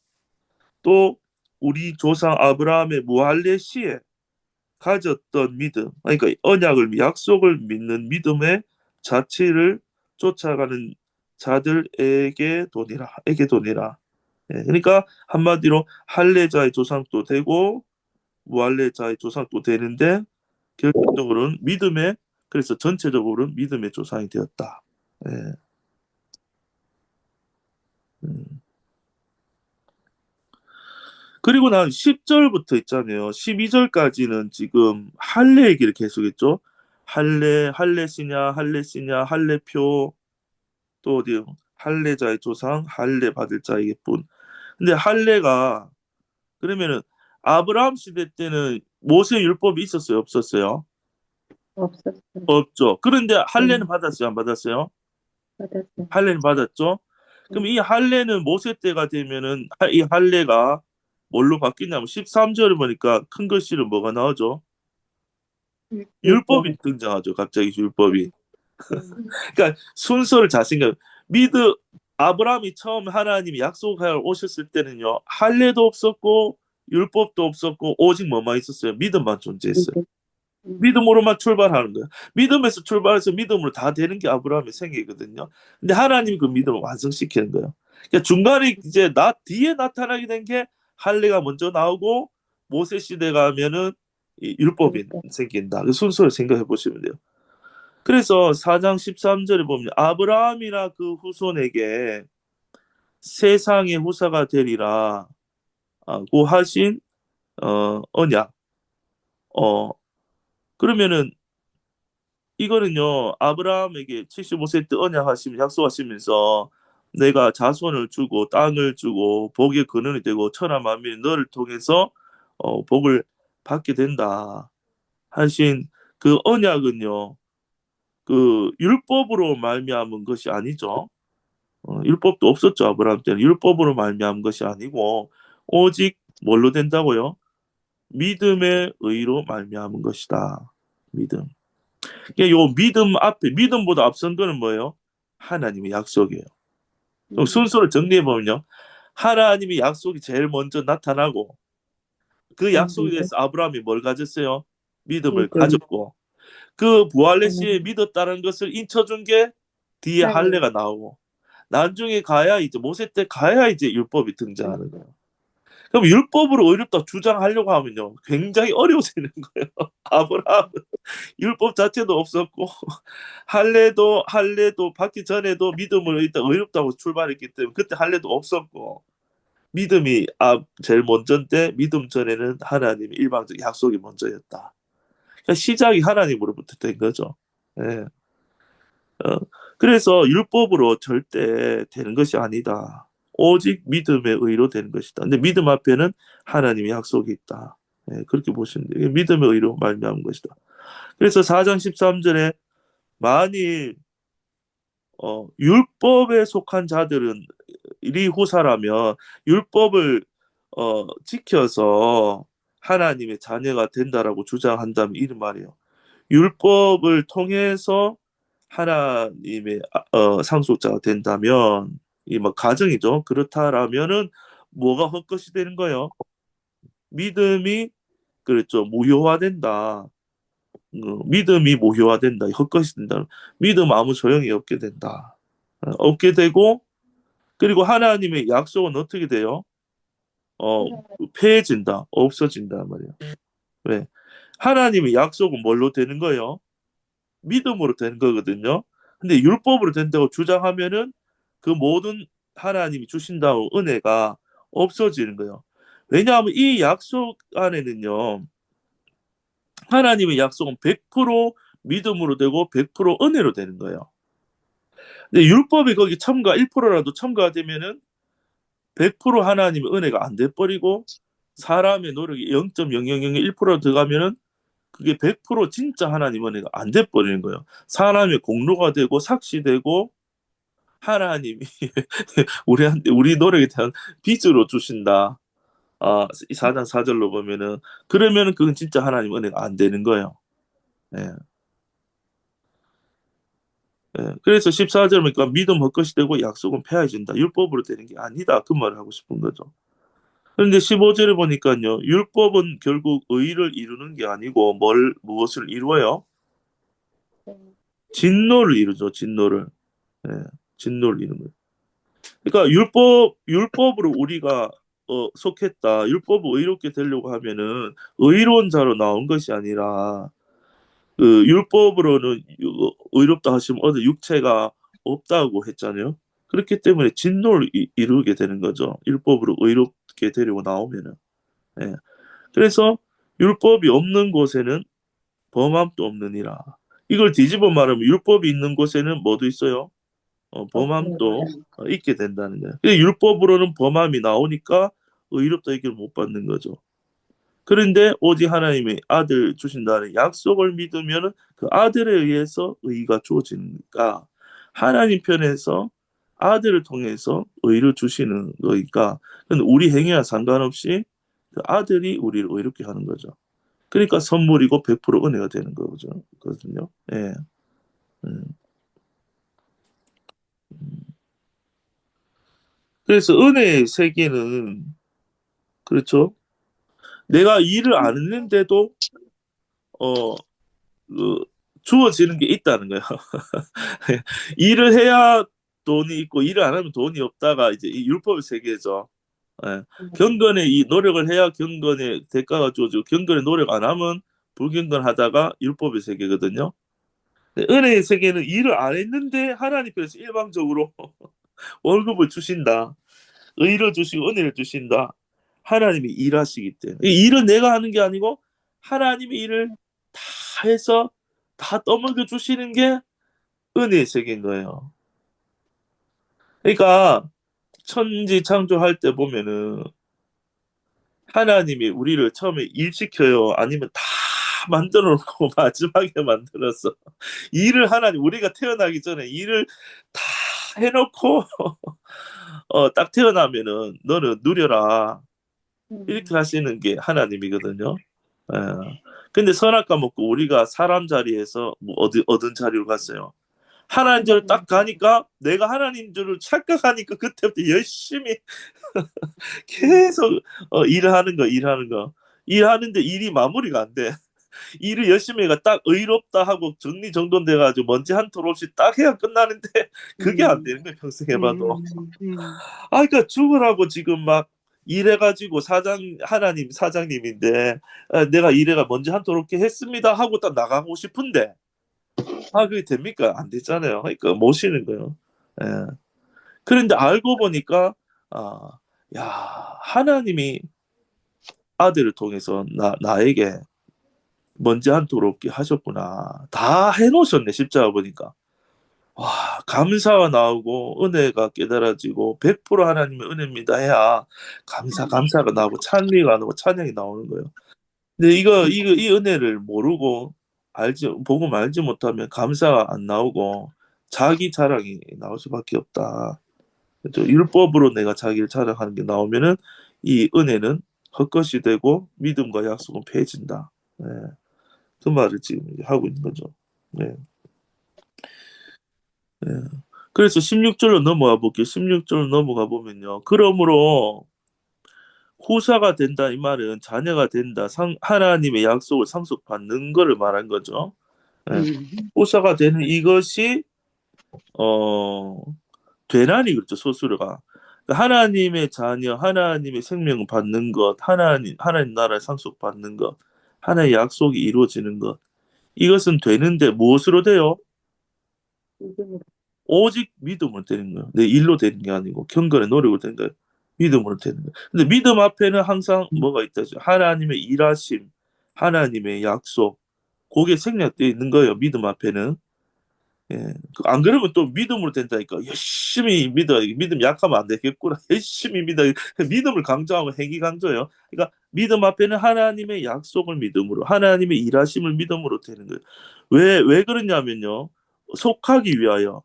또 우리 조상 아브라함의 무할례 시에 가졌던 믿음, 그러니까 언약을 약속을 믿는 믿음의 자체를 쫓아가는 자들에게 돈이라. 예, 그러니까 한마디로 할례자의 조상도 되고 무할례자의 조상도 되는데 결정적으로는 믿음의, 그래서 전체적으로는 믿음의 조상이 되었다. 예. 음. 그리고 난 10절부터 있잖아요. 12절까지는 지금 할례 얘기를 계속했죠. 할례시냐, 할례표, 또 어디 할례자의 조상, 할례 받을 자에게뿐. 근데 할례가 그러면은 아브라함 시대 때는 모세 율법이 있었어요, 없었어요? 없었어요. 없죠. 그런데 할례는 네, 받았어요, 안 받았어요? 받았어요. 할례는 받았죠. 그럼 이 할례는 모세 때가 되면은 이 할례가 뭘로 바뀌냐면 13절을 보니까 큰 글씨로 뭐가 나오죠? 율법. 율법이 등장하죠. 갑자기 율법이. 음, 그러니까 순서를 잘 생각. 미드 아브라함이 처음 하나님이 약속하여 오셨을 때는요. 할례도 없었고 율법도 없었고 오직 뭐만 있었어요? 믿음만 존재했어요. 믿음. 믿음으로만 출발하는 거예요. 믿음에서 출발해서 믿음으로 다 되는 게 아브라함의 생애거든요. 근데 하나님이 그 믿음을 완성시키는 거예요. 그러니까 중간에 이제 뒤에 나타나게 된 게 할례가 먼저 나오고 모세 시대 가면은 이 율법이 율법. 생긴다. 그 순서를 생각해 보시면 돼요. 그래서 4장 13절에 보면 아브라함이나 그 후손에게 세상의 후사가 되리라 고 하신 언약. 어 그러면은 이거는요, 아브라함에게 75세 때 언약하시면 약속하시면서 내가 자손을 주고 땅을 주고 복의 근원이 되고 천하 만민이 너를 통해서 복을 받게 된다 하신 그 언약은요, 그 율법으로 말미암은 것이 아니죠. 율법도 없었죠. 아브라함 때는 율법으로 말미암은 것이 아니고 오직 뭘로 된다고요? 믿음의 의로 말미암은 것이다. 믿음. 요 믿음 앞에 믿음보다 앞선 거는 뭐예요? 하나님의 약속이에요. 그럼 순서를 정리해 보면요, 하나님의 약속이 제일 먼저 나타나고 그 약속에 믿음. 대해서 아브라함이 뭘 가졌어요? 믿음을 믿음. 가졌고 그 부활의 시에 하나님. 믿었다는 것을 인쳐준 게 뒤에 할례. 할례가 나오고 나중에 가야 이제 모세 때 가야 이제 율법이 등장하는 음, 거예요. 그럼 율법으로 의롭다 주장하려고 하면요, 굉장히 어려워지는 거예요. 아브라함은 율법 자체도 없었고 할례도 받기 전에도 믿음으로 일단 의롭다고 출발했기 때문에 그때 할례도 없었고 믿음이 제일 먼저인데 믿음 전에는 하나님의 일방적 약속이 먼저였다. 그러니까 시작이 하나님으로부터 된 거죠. 예. 어, 그래서 율법으로 절대 되는 것이 아니다. 오직 믿음의 의로 되는 것이다. 근데 믿음 앞에는 하나님의 약속이 있다. 예, 그렇게 보시면 돼요. 믿음의 의로 말미암은 것이다. 그래서 4장 13절에 만일 율법에 속한 자들은 이 후사라면 율법을 지켜서 하나님의 자녀가 된다라고 주장한다면 이런 말이에요. 율법을 통해서 하나님의 상속자가 된다면 이 뭐 가정이죠. 그렇다라면은 뭐가 헛것이 되는 거예요? 믿음이 그렇죠. 무효화된다. 믿음이 무효화된다. 헛것이 된다. 믿음 아무 소용이 없게 된다. 없게 되고 그리고 하나님의 약속은 어떻게 돼요? 어, 폐해진다. 없어진다 말이에요. 왜? 하나님의 약속은 뭘로 되는 거예요? 믿음으로 되는 거거든요. 근데 율법으로 된다고 주장하면은 그 모든 하나님이 주신다고 은혜가 없어지는 거예요. 왜냐하면 이 약속 안에는요, 하나님의 약속은 100% 믿음으로 되고 100% 은혜로 되는 거예요. 근데 율법이 거기 첨가 1%라도 첨가가 되면은 100% 하나님의 은혜가 안 돼버리고 사람의 노력이 0.0001% 들어가면은 그게 100% 진짜 하나님 은혜가 안 돼버리는 거예요. 사람의 공로가 되고 삭시되고 하나님이 우리한테 우리 노력에 대한 빚으로 주신다. 4장 4절로 보면은 그러면은 그건 진짜 하나님 은혜가 안 되는 거예요. 예. 예. 그래서 14절 보니까 믿음 헛것이 되고 약속은 폐하해진다. 율법으로 되는 게 아니다. 그 말을 하고 싶은 거죠. 그런데 15절에 보니까요. 율법은 결국 의를 이루는 게 아니고 무엇을 이루어요? 진노를 이루죠. 진노를. 예. 진노를 이루는 거예요. 그러니까 율법으로 우리가 속했다. 율법을 의롭게 되려고 하면은 의로운 자로 나온 것이 아니라 그 율법으로는 의롭다 하시면 어느 육체가 없다고 했잖아요. 그렇기 때문에 진노를 이루게 되는 거죠. 율법으로 의롭게 되려고 나오면은. 예. 그래서 율법이 없는 곳에는 범함도 없느니라. 이걸 뒤집어 말하면 율법이 있는 곳에는 뭐도 있어요? 범함도 있게 된다는 거예요. 근데 율법으로는 범함이 나오니까 의롭다 얘기를 못 받는 거죠. 그런데 오직 하나님의 아들 주신다는 약속을 믿으면 그 아들에 의해서 의가 주어지니까 하나님 편에서 아들을 통해서 의를 주시는 거니까 우리 행위와 상관없이 그 아들이 우리를 의롭게 하는 거죠. 그러니까 선물이고 100% 은혜가 되는 거죠. 거든요. 예. 음. 그래서 은혜의 세계는 그렇죠. 내가 일을 안 했는데도 어, 그, 주어지는 게 있다는 거예요. 일을 해야 돈이 있고 일을 안 하면 돈이 없다가 이제 이 율법의 세계죠. 예. 경건의 이 노력을 해야 경건의 대가가 주어지고 경건의 노력 안 하면 불경건하다가 율법의 세계거든요. 은혜의 세계는 일을 안 했는데 하나님께서 일방적으로 월급을 주신다. 의를 주시고 은혜를 주신다. 하나님이 일하시기 때문에 이 일은 내가 하는 게 아니고 하나님이 일을 다 해서 다 떠먹여 주시는 게 은혜의 세계인 거예요. 그러니까 천지 창조할 때 보면은 하나님이 우리를 처음에 일 시켜요. 아니면 다 만들어 놓고 마지막에 만들어서 일을 하나님 우리가 태어나기 전에 일을 다 해놓고 딱 태어나면은 너는 누려라 이렇게 하시는 게 하나님이거든요. 예. 근데 선악과 먹고 우리가 사람 자리에서 뭐 얻은 자리로 갔어요. 하나님 자리를 딱 가니까 내가 하나님 줄을 착각하니까 그때부터 열심히 계속 일하는 거. 일하는데 일이 마무리가 안 돼. 일을 열심히 해가 딱 의롭다 하고 정리정돈돼가지고 먼지 한 톨 없이 딱 해야 끝나는데 그게 안 되는 거예요. 평생 해봐도. 그러니까 죽으라고 지금 막 이래가지고 하나님 사장님인데 내가 이래가 먼저 하도록 했습니다 하고 딱 나가고 싶은데 그게 됩니까? 안 되잖아요. 그러니까 모시는 거예요. 예. 그런데 알고 보니까 아, 야, 하나님이 아들을 통해서 나에게 먼저 하도록 하셨구나. 다 해놓으셨네, 십자가 보니까. 와, 감사가 나오고 은혜가 깨달아지고 100% 하나님의 은혜입니다 해야 감사가 나오고 찬미가 나오고 찬양이 나오는 거예요. 근데 이 은혜를 모르고 보고 알지 못하면 감사가 안 나오고 자기 자랑이 나올 수밖에 없다. 그렇죠? 율법으로 내가 자기를 자랑하는 게 나오면은 이 은혜는 헛것이 되고 믿음과 약속은 패해진다. 네. 그 말을 지금 하고 있는 거죠. 네. 네. 그래서 16절로 넘어가 볼게요. 16절로 넘어가 보면요. 그러므로 후사가 된다 이 말은 자녀가 된다. 하나님의 약속을 상속받는 거를 말한 거죠. 네. 후사가 되는 이것이 되나니 그렇죠. 소수르가 그러니까 하나님의 자녀, 하나님의 생명을 받는 것, 하나님 나라를 상속받는 것, 하나님의 약속이 이루어지는 것. 이것은 되는데 무엇으로 돼요? 믿음으로. 오직 믿음으로 되는 거예요. 내 일로 되는 게 아니고 경건의 노력으로 되는 거예요. 믿음으로 되는 거예요. 근데 믿음 앞에는 항상 뭐가 있다죠? 하나님의 일하심, 하나님의 약속, 그게 생략되어 있는 거예요. 믿음 앞에는. 예. 안 그러면 또 믿음으로 된다니까. 열심히 믿어. 믿음 약하면 안 되겠구나. 열심히 믿어. 믿음을 강조하고 행위 강조해요. 그러니까 믿음 앞에는 하나님의 약속을 믿음으로, 하나님의 일하심을 믿음으로 되는 거예요. 왜 그러냐면요. 속하기 위하여.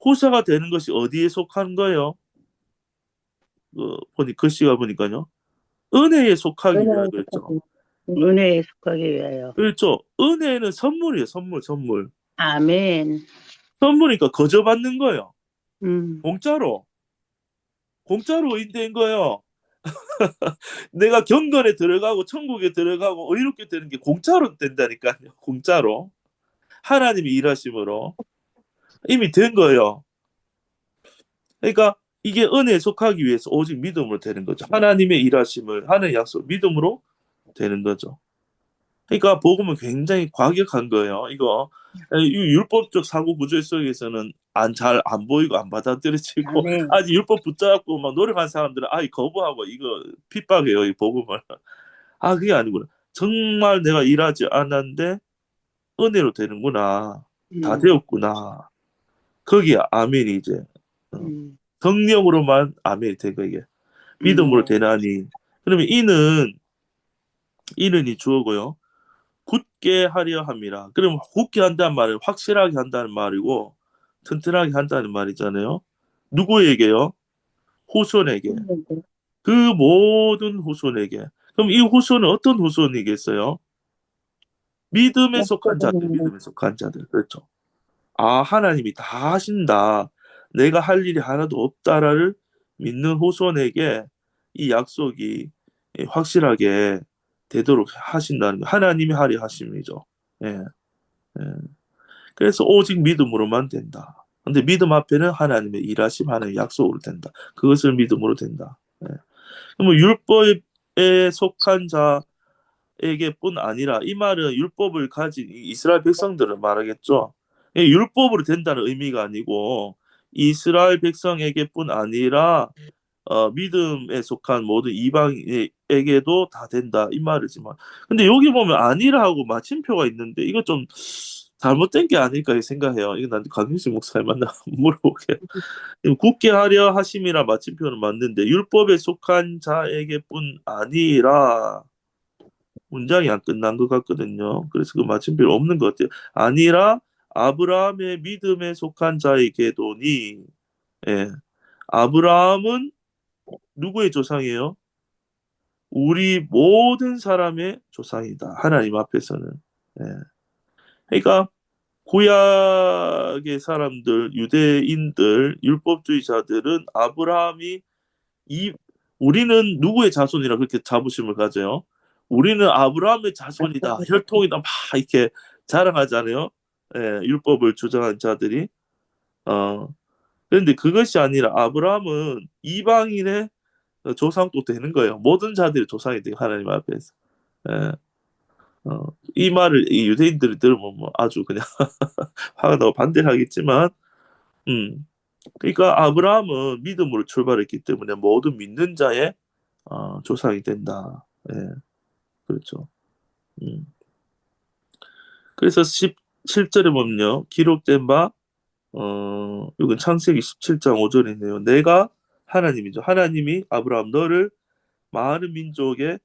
후사가 되는 것이 어디에 속한 거예요? 글씨가 보니까요. 은혜에 속하기 위하여 은혜에 그랬죠. 속하기. 은혜에 속하기 위하여. 그렇죠. 은혜는 선물이에요. 선물. 아멘. 선물이니까 거저 받는 거예요. 음. 공짜로. 공짜로 인된 거예요. 내가 경건에 들어가고 천국에 들어가고 의롭게 되는 게 공짜로 된다니까요. 공짜로. 하나님이 일하심으로 이미 된 거예요. 그러니까 이게 은혜에 속하기 위해서 오직 믿음으로 되는 거죠. 하나님의 일하심을 하는 약속 믿음으로 되는 거죠. 그러니까 복음은 굉장히 과격한 거예요. 이거 이 율법적 사고 구조 속에서는 잘 안 보이고 안 받아들여지고 아멘. 아직 율법 붙잡고 막 노력한 사람들은 거부하고 이거 핍박해요. 이 복음을. 그게 아니구나. 정말 내가 일하지 않았는데 은혜로 되는구나. 다 음. 되었구나. 거기에 아멘이 이제 음. 성령으로만 아멘이 된 거예요. 음. 믿음으로 되나니. 그러면 이는 이 주어고요. 굳게 하려 함이라. 그럼 굳게 한다는 말은 확실하게 한다는 말이고 튼튼하게 한다는 말이잖아요. 누구에게요? 후손에게. 은혜에. 그 모든 후손에게. 그럼 이 후손은 어떤 후손이겠어요? 믿음에 속한 약속을 자들, 믿는. 믿음에 속한 자들. 그렇죠. 하나님이 다 하신다. 내가 할 일이 하나도 없다를 믿는 후손에게 이 약속이 확실하게 되도록 하신다는 거. 하나님이 하리 하심이죠. 예, 예. 그래서 오직 믿음으로만 된다. 근데 믿음 앞에는 하나님의 일하심, 하나님의 약속으로 된다. 그것을 믿음으로 된다. 예. 그럼 율법에 속한 자에게뿐 아니라 이 말은 율법을 가진 이스라엘 백성들을 말하겠죠. 율법으로 된다는 의미가 아니고 이스라엘 백성에게뿐 아니라 믿음에 속한 모든 이방에게도 다 된다 이 말이지만 근데 여기 보면 아니라고 마침표가 있는데 이거 좀 잘못된 게 아닐까 생각해요. 이거 난 강민식 목사님 만나 물어보게. 굳게 하려 하심이라 마침표는 맞는데 율법에 속한 자에게뿐 아니라 문장이 안 끝난 것 같거든요. 그래서 그 마침표 없는 것 같아요. 아니라 아브라함의 믿음에 속한 자에게도니 예. 아브라함은 누구의 조상이에요? 우리 모든 사람의 조상이다. 하나님 앞에서는. 예. 그러니까 구약의 사람들, 유대인들, 율법주의자들은 아브라함이 이 우리는 누구의 자손이라 그렇게 자부심을 가져요. 우리는 아브라함의 자손이다, 혈통이다, 막 이렇게 자랑하잖아요. 예, 율법을 주장한 자들이. 그런데 그것이 아니라 아브라함은 이방인의 조상도 되는 거예요. 모든 자들이 조상이 돼요. 하나님 앞에서. 예. 이 말을 이 유대인들이 들으면 뭐 아주 그냥 화가 나고 반대를 하겠지만, 그러니까 아브라함은 믿음으로 출발했기 때문에 모든 믿는 자의 조상이 된다. 예, 그렇죠. 음. 그래서 17절에 보면요, 기록된 바, 이건 창세기 17장 5절이네요. 내가 하나님이죠. 하나님이 아브라함 너를 많은 민족의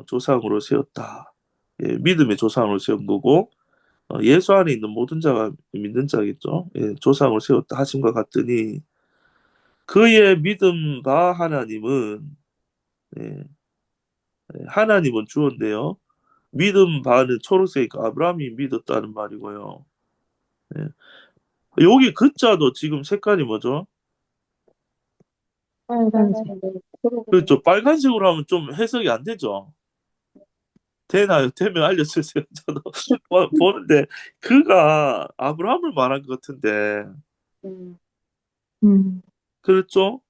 조상으로 세웠다. 예, 믿음의 조상으로 세운 거고, 예수 안에 있는 모든 자가 믿는 자겠죠. 예, 조상으로 세웠다 하심과 같으니 그의 믿음 바 하나님은, 예, 하나님은 주어인데요. 믿음 바는 초록색 아브라함이 믿었다는 말이고요. 예. 여기 글자도 지금 색깔이 뭐죠? 빨간색. 그렇죠. 빨간색으로 하면 좀 해석이 안 되죠. 되나요? 되면 알려주세요. 저도 보는데 그가 아브라함을 말한 것 같은데 음. 그렇죠?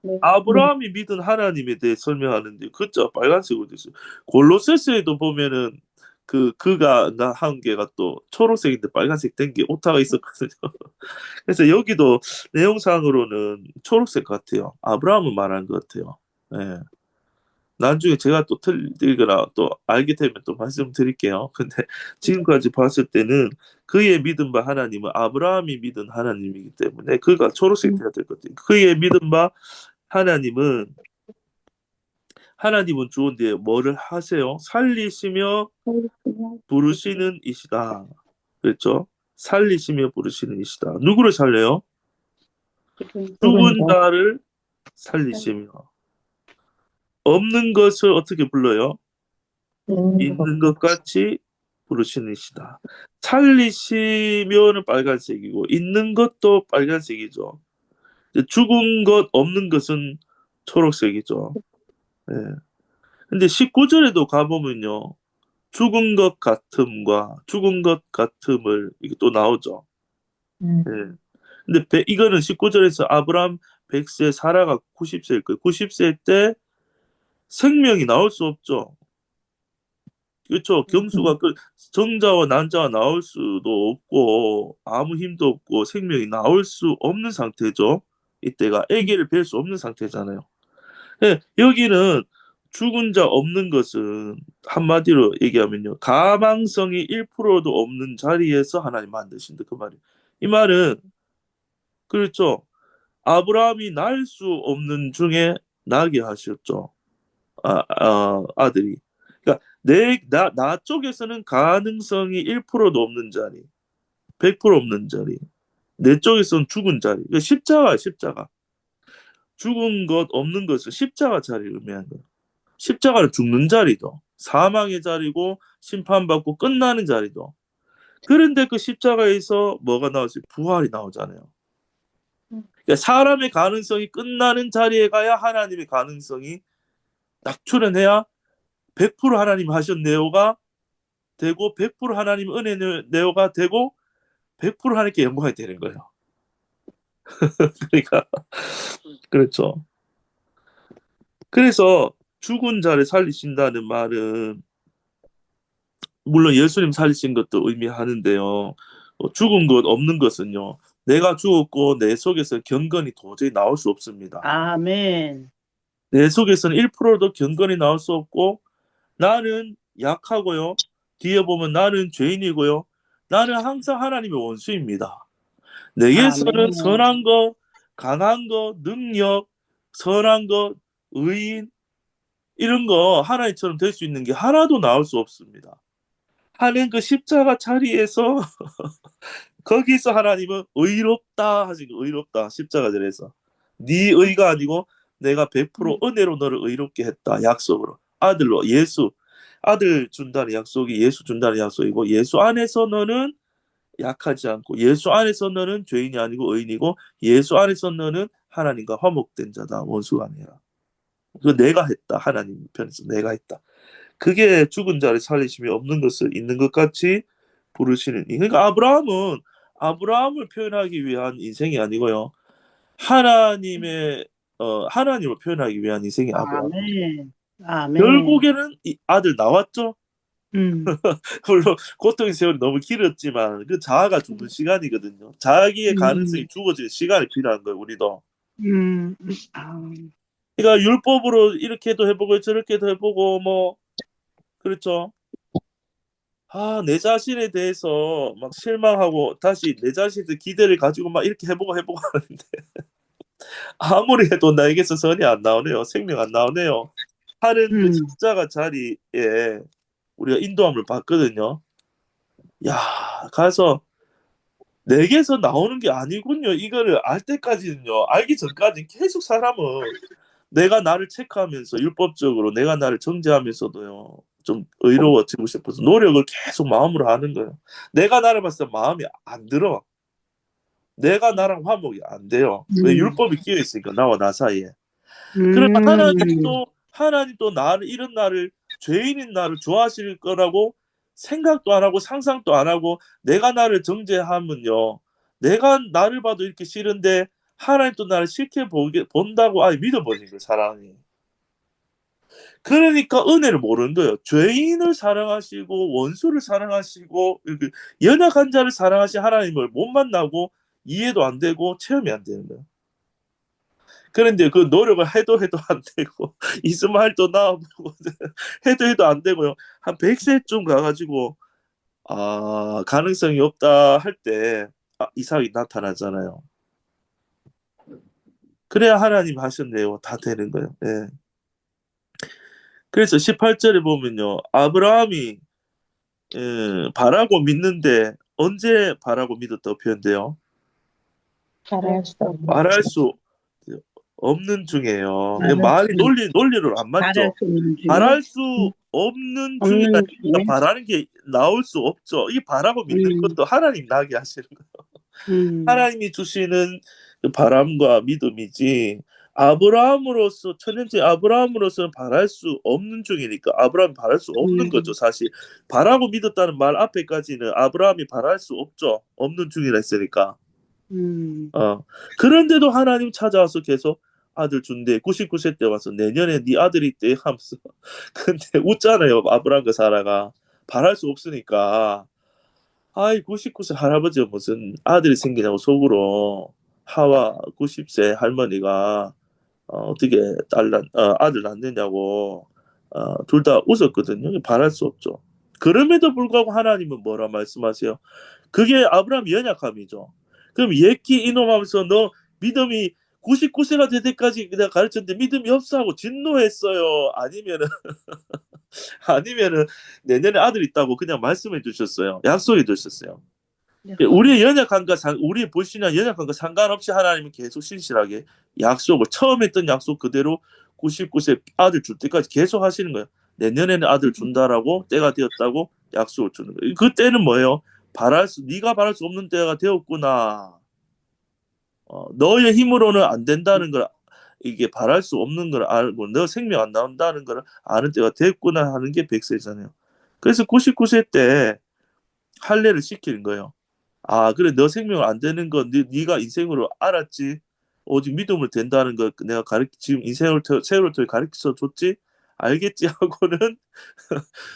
네. 아브라함이 믿은 하나님에 대해 설명하는데 글자 빨간색으로 돼 있어요. 골로새서에도 보면은 그가 한 개가 또 초록색인데 빨간색 된 게 오타가 있었거든요. 그래서 여기도 내용상으로는 초록색 같아요. 아브라함을 말한 것 같아요. 예. 나중에 제가 또 틀리거나 또 알게 되면 또 말씀드릴게요. 근데 지금까지 봤을 때는 그의 믿음 바 하나님은 아브라함이 믿은 하나님이기 때문에 그가 초록색 돼야 될 것 같아요. 그의 믿음 바 하나님은 주인데 뭐를 하세요? 살리시며 부르시는 이시다. 그렇죠? 살리시며 부르시는 이시다. 누구를 살려요? 죽은 자를 살리시며 없는 것을 어떻게 불러요? 있는 것 같이 부르시는 이시다. 살리시면은 빨간색이고 있는 것도 빨간색이죠. 죽은 것 없는 것은 초록색이죠. 예. 근데 19절에도 가보면요. 죽은 것 같음과 죽은 것 같음을 이게 또 나오죠. 예. 근데 이거는 19절에서 아브람 100세, 사라가 90세일 거예요. 90세 때 생명이 나올 수 없죠. 그렇죠. 경수가 정자와 난자가 나올 수도 없고 아무 힘도 없고 생명이 나올 수 없는 상태죠. 이때가 아기를 뵐 수 없는 상태잖아요. 예, 여기는 죽은 자 없는 것은 한마디로 얘기하면요. 가망성이 1%도 없는 자리에서 하나님 만드신다. 그 말이에요. 이 말은 그렇죠. 아브라함이 날 수 없는 중에 나게 하셨죠. 아들이. 그러니까 나 쪽에서는 가능성이 1%도 없는 자리, 100% 없는 자리. 내 쪽에서는 죽은 자리. 그러니까 십자가. 죽은 것 없는 것은 십자가 자리를 의미하는 거예요. 십자가는 죽는 자리도, 사망의 자리고 심판받고 끝나는 자리도. 그런데 그 십자가에서 뭐가 나오지? 부활이 나오잖아요. 그러니까 사람의 가능성이 끝나는 자리에 가야 하나님의 가능성이 낙출해내야 100% 하나님 하셨네요가 되고 100% 하나님 은혜 네요가 되고 100% 하나님께 영광이 되는 거예요. 그러니까 그렇죠. 그래서 죽은 자를 살리신다는 말은 물론 예수님 살리신 것도 의미하는데요. 죽은 것 없는 것은요. 내가 죽었고 내 속에서 경건이 도저히 나올 수 없습니다. 아멘. 내 속에서는 1%도 경건이 나올 수 없고 나는 약하고요. 뒤에 보면 나는 죄인이고요. 나는 항상 하나님의 원수입니다. 내게서는 아멘. 선한 것, 강한 것, 능력, 선한 것, 의인 이런 거 하나님처럼 될 수 있는 게 하나도 나올 수 없습니다. 하는 그 십자가 자리에서 거기서 하나님은 의롭다 하신 거, 의롭다 십자가절에서 네 의가 아니고 내가 100% 은혜로 너를 의롭게 했다 약속으로 아들로 예수 아들 준다는 약속이 예수 준다는 약속이고 예수 안에서 너는 약하지 않고 예수 안에서 너는 죄인이 아니고 의인이고 예수 안에서 너는 하나님과 화목된 자다 원수가 아니라 그 내가 했다 하나님 편에서 내가 했다 그게 죽은 자를 살리심이 없는 것을 있는 것 같이 부르시는 그러니까 아브라함을 표현하기 위한 인생이 아니고요 하나님의 하나님을 표현하기 위한 인생이 아브라함. 아멘. 아멘. 결국에는 이 아들 나왔죠. 음. 물론 고통의 세월이 너무 길었지만 그 자아가 죽는 시간이거든요. 자기의 가능성이 죽어지는 시간이 필요한 거예요. 우리도. 아, 그러니까 율법으로 이렇게도 해보고 저렇게도 해보고 뭐 그렇죠. 내 자신에 대해서 막 실망하고 다시 내 자신에 기대를 가지고 막 이렇게 해보고 하는데 아무리 해도 나에게서 선이 안 나오네요. 생명 안 나오네요. 하는 그 십자가 자리에 우리가 인도함을 받거든요. 야, 가서 내게서 나오는 게 아니군요. 이거를 알 때까지는요. 알기 전까지 계속 사람은 내가 나를 체크하면서 율법적으로 내가 나를 정죄하면서도요. 좀 의로워지고 싶어서 노력을 계속 마음으로 하는 거예요. 내가 나를 봤을 때 마음이 안 들어. 내가 나랑 화목이 안 돼요. 왜 율법이 끼어 있으니까 나와 나 사이에. 그러나 하나님도 나를 이런 나를 죄인인 나를 좋아하실 거라고 생각도 안 하고 상상도 안 하고 내가 나를 정죄하면요. 내가 나를 봐도 이렇게 싫은데 하나님도 나를 싫게 본다고 아예 믿어버린 거예요, 사람이. 그러니까 은혜를 모르는 거예요. 죄인을 사랑하시고 원수를 사랑하시고 연약한 자를 사랑하신 하나님을 못 만나고 이해도 안 되고 체험이 안 되는 거예요. 그런데 그 노력을 해도 안 되고 이스마엘도 낳아보고 해도 안 되고요. 한 100세쯤 가가지고 가능성이 없다 할 때 이삭이 나타나잖아요. 그래야 하나님 하셨네요. 다 되는 거예요. 예. 그래서 18절에 보면요. 아브라함이 바라고 믿는데 언제 바라고 믿었다고 표현돼요? 말할 수 없는 중에요. 말이 논리를 안 맞죠. 바랄 수 없는 중이니까 바라는 게 나올 수 없죠. 이 바라고 믿는 것도 하나님 나게 하시는 거예요. 하나님이 주시는 그 바람과 믿음이지 아브라함으로서 천년째 아브라함으로서는 바랄 수 없는 중이니까 아브라함이 바랄 수 없는 거죠. 사실 바라고 믿었다는 말 앞에까지는 아브라함이 바랄 수 없죠. 없는 중이라 했으니까. 그런데도 하나님 찾아와서 계속 아들 준대. 99세 때 와서 내년에 네 아들이 있대 하면서 근데 웃잖아요. 아브라함과 사라가 바랄 수 없으니까 99세 할아버지가 무슨 아들이 생기냐고 속으로 하와 90세 할머니가 어떻게 아들 낳느냐고 둘 다 웃었거든요. 바랄 수 없죠. 그럼에도 불구하고 하나님은 뭐라 말씀하세요? 그게 아브라함 연약함이죠. 그럼 예끼 이놈 하면서 너 믿음이 99세가 될 때까지 내가 가르쳤는데 믿음이 없어 하고 진노했어요. 아니면은 내년에 아들 있다고 그냥 말씀해 주셨어요. 약속해 주셨어요. 우리의 연약함과 우리의 불신이나 연약함과 상관없이 하나님은 계속 신실하게 약속을 처음 했던 약속 그대로 99세 아들 줄 때까지 계속 하시는 거예요. 내년에는 아들 준다라고 때가 되었다고 약속을 주는 거예요. 그때는 뭐예요? 네가 바랄 수 없는 때가 되었구나. 너의 힘으로는 안 된다는 걸 이게 바랄 수 없는 걸 알고 너 생명 안 나온다는 걸 아는 때가 됐구나 하는 게 100세잖아요. 그래서 99세 때 할례를 시키는 거예요. 그래 너 생명 안 되는 거 네가 인생으로 알았지. 오직 믿음을 된다는 걸 내가 지금 인생을 세월을 통해 가르쳐 줬지. 알겠지 하고는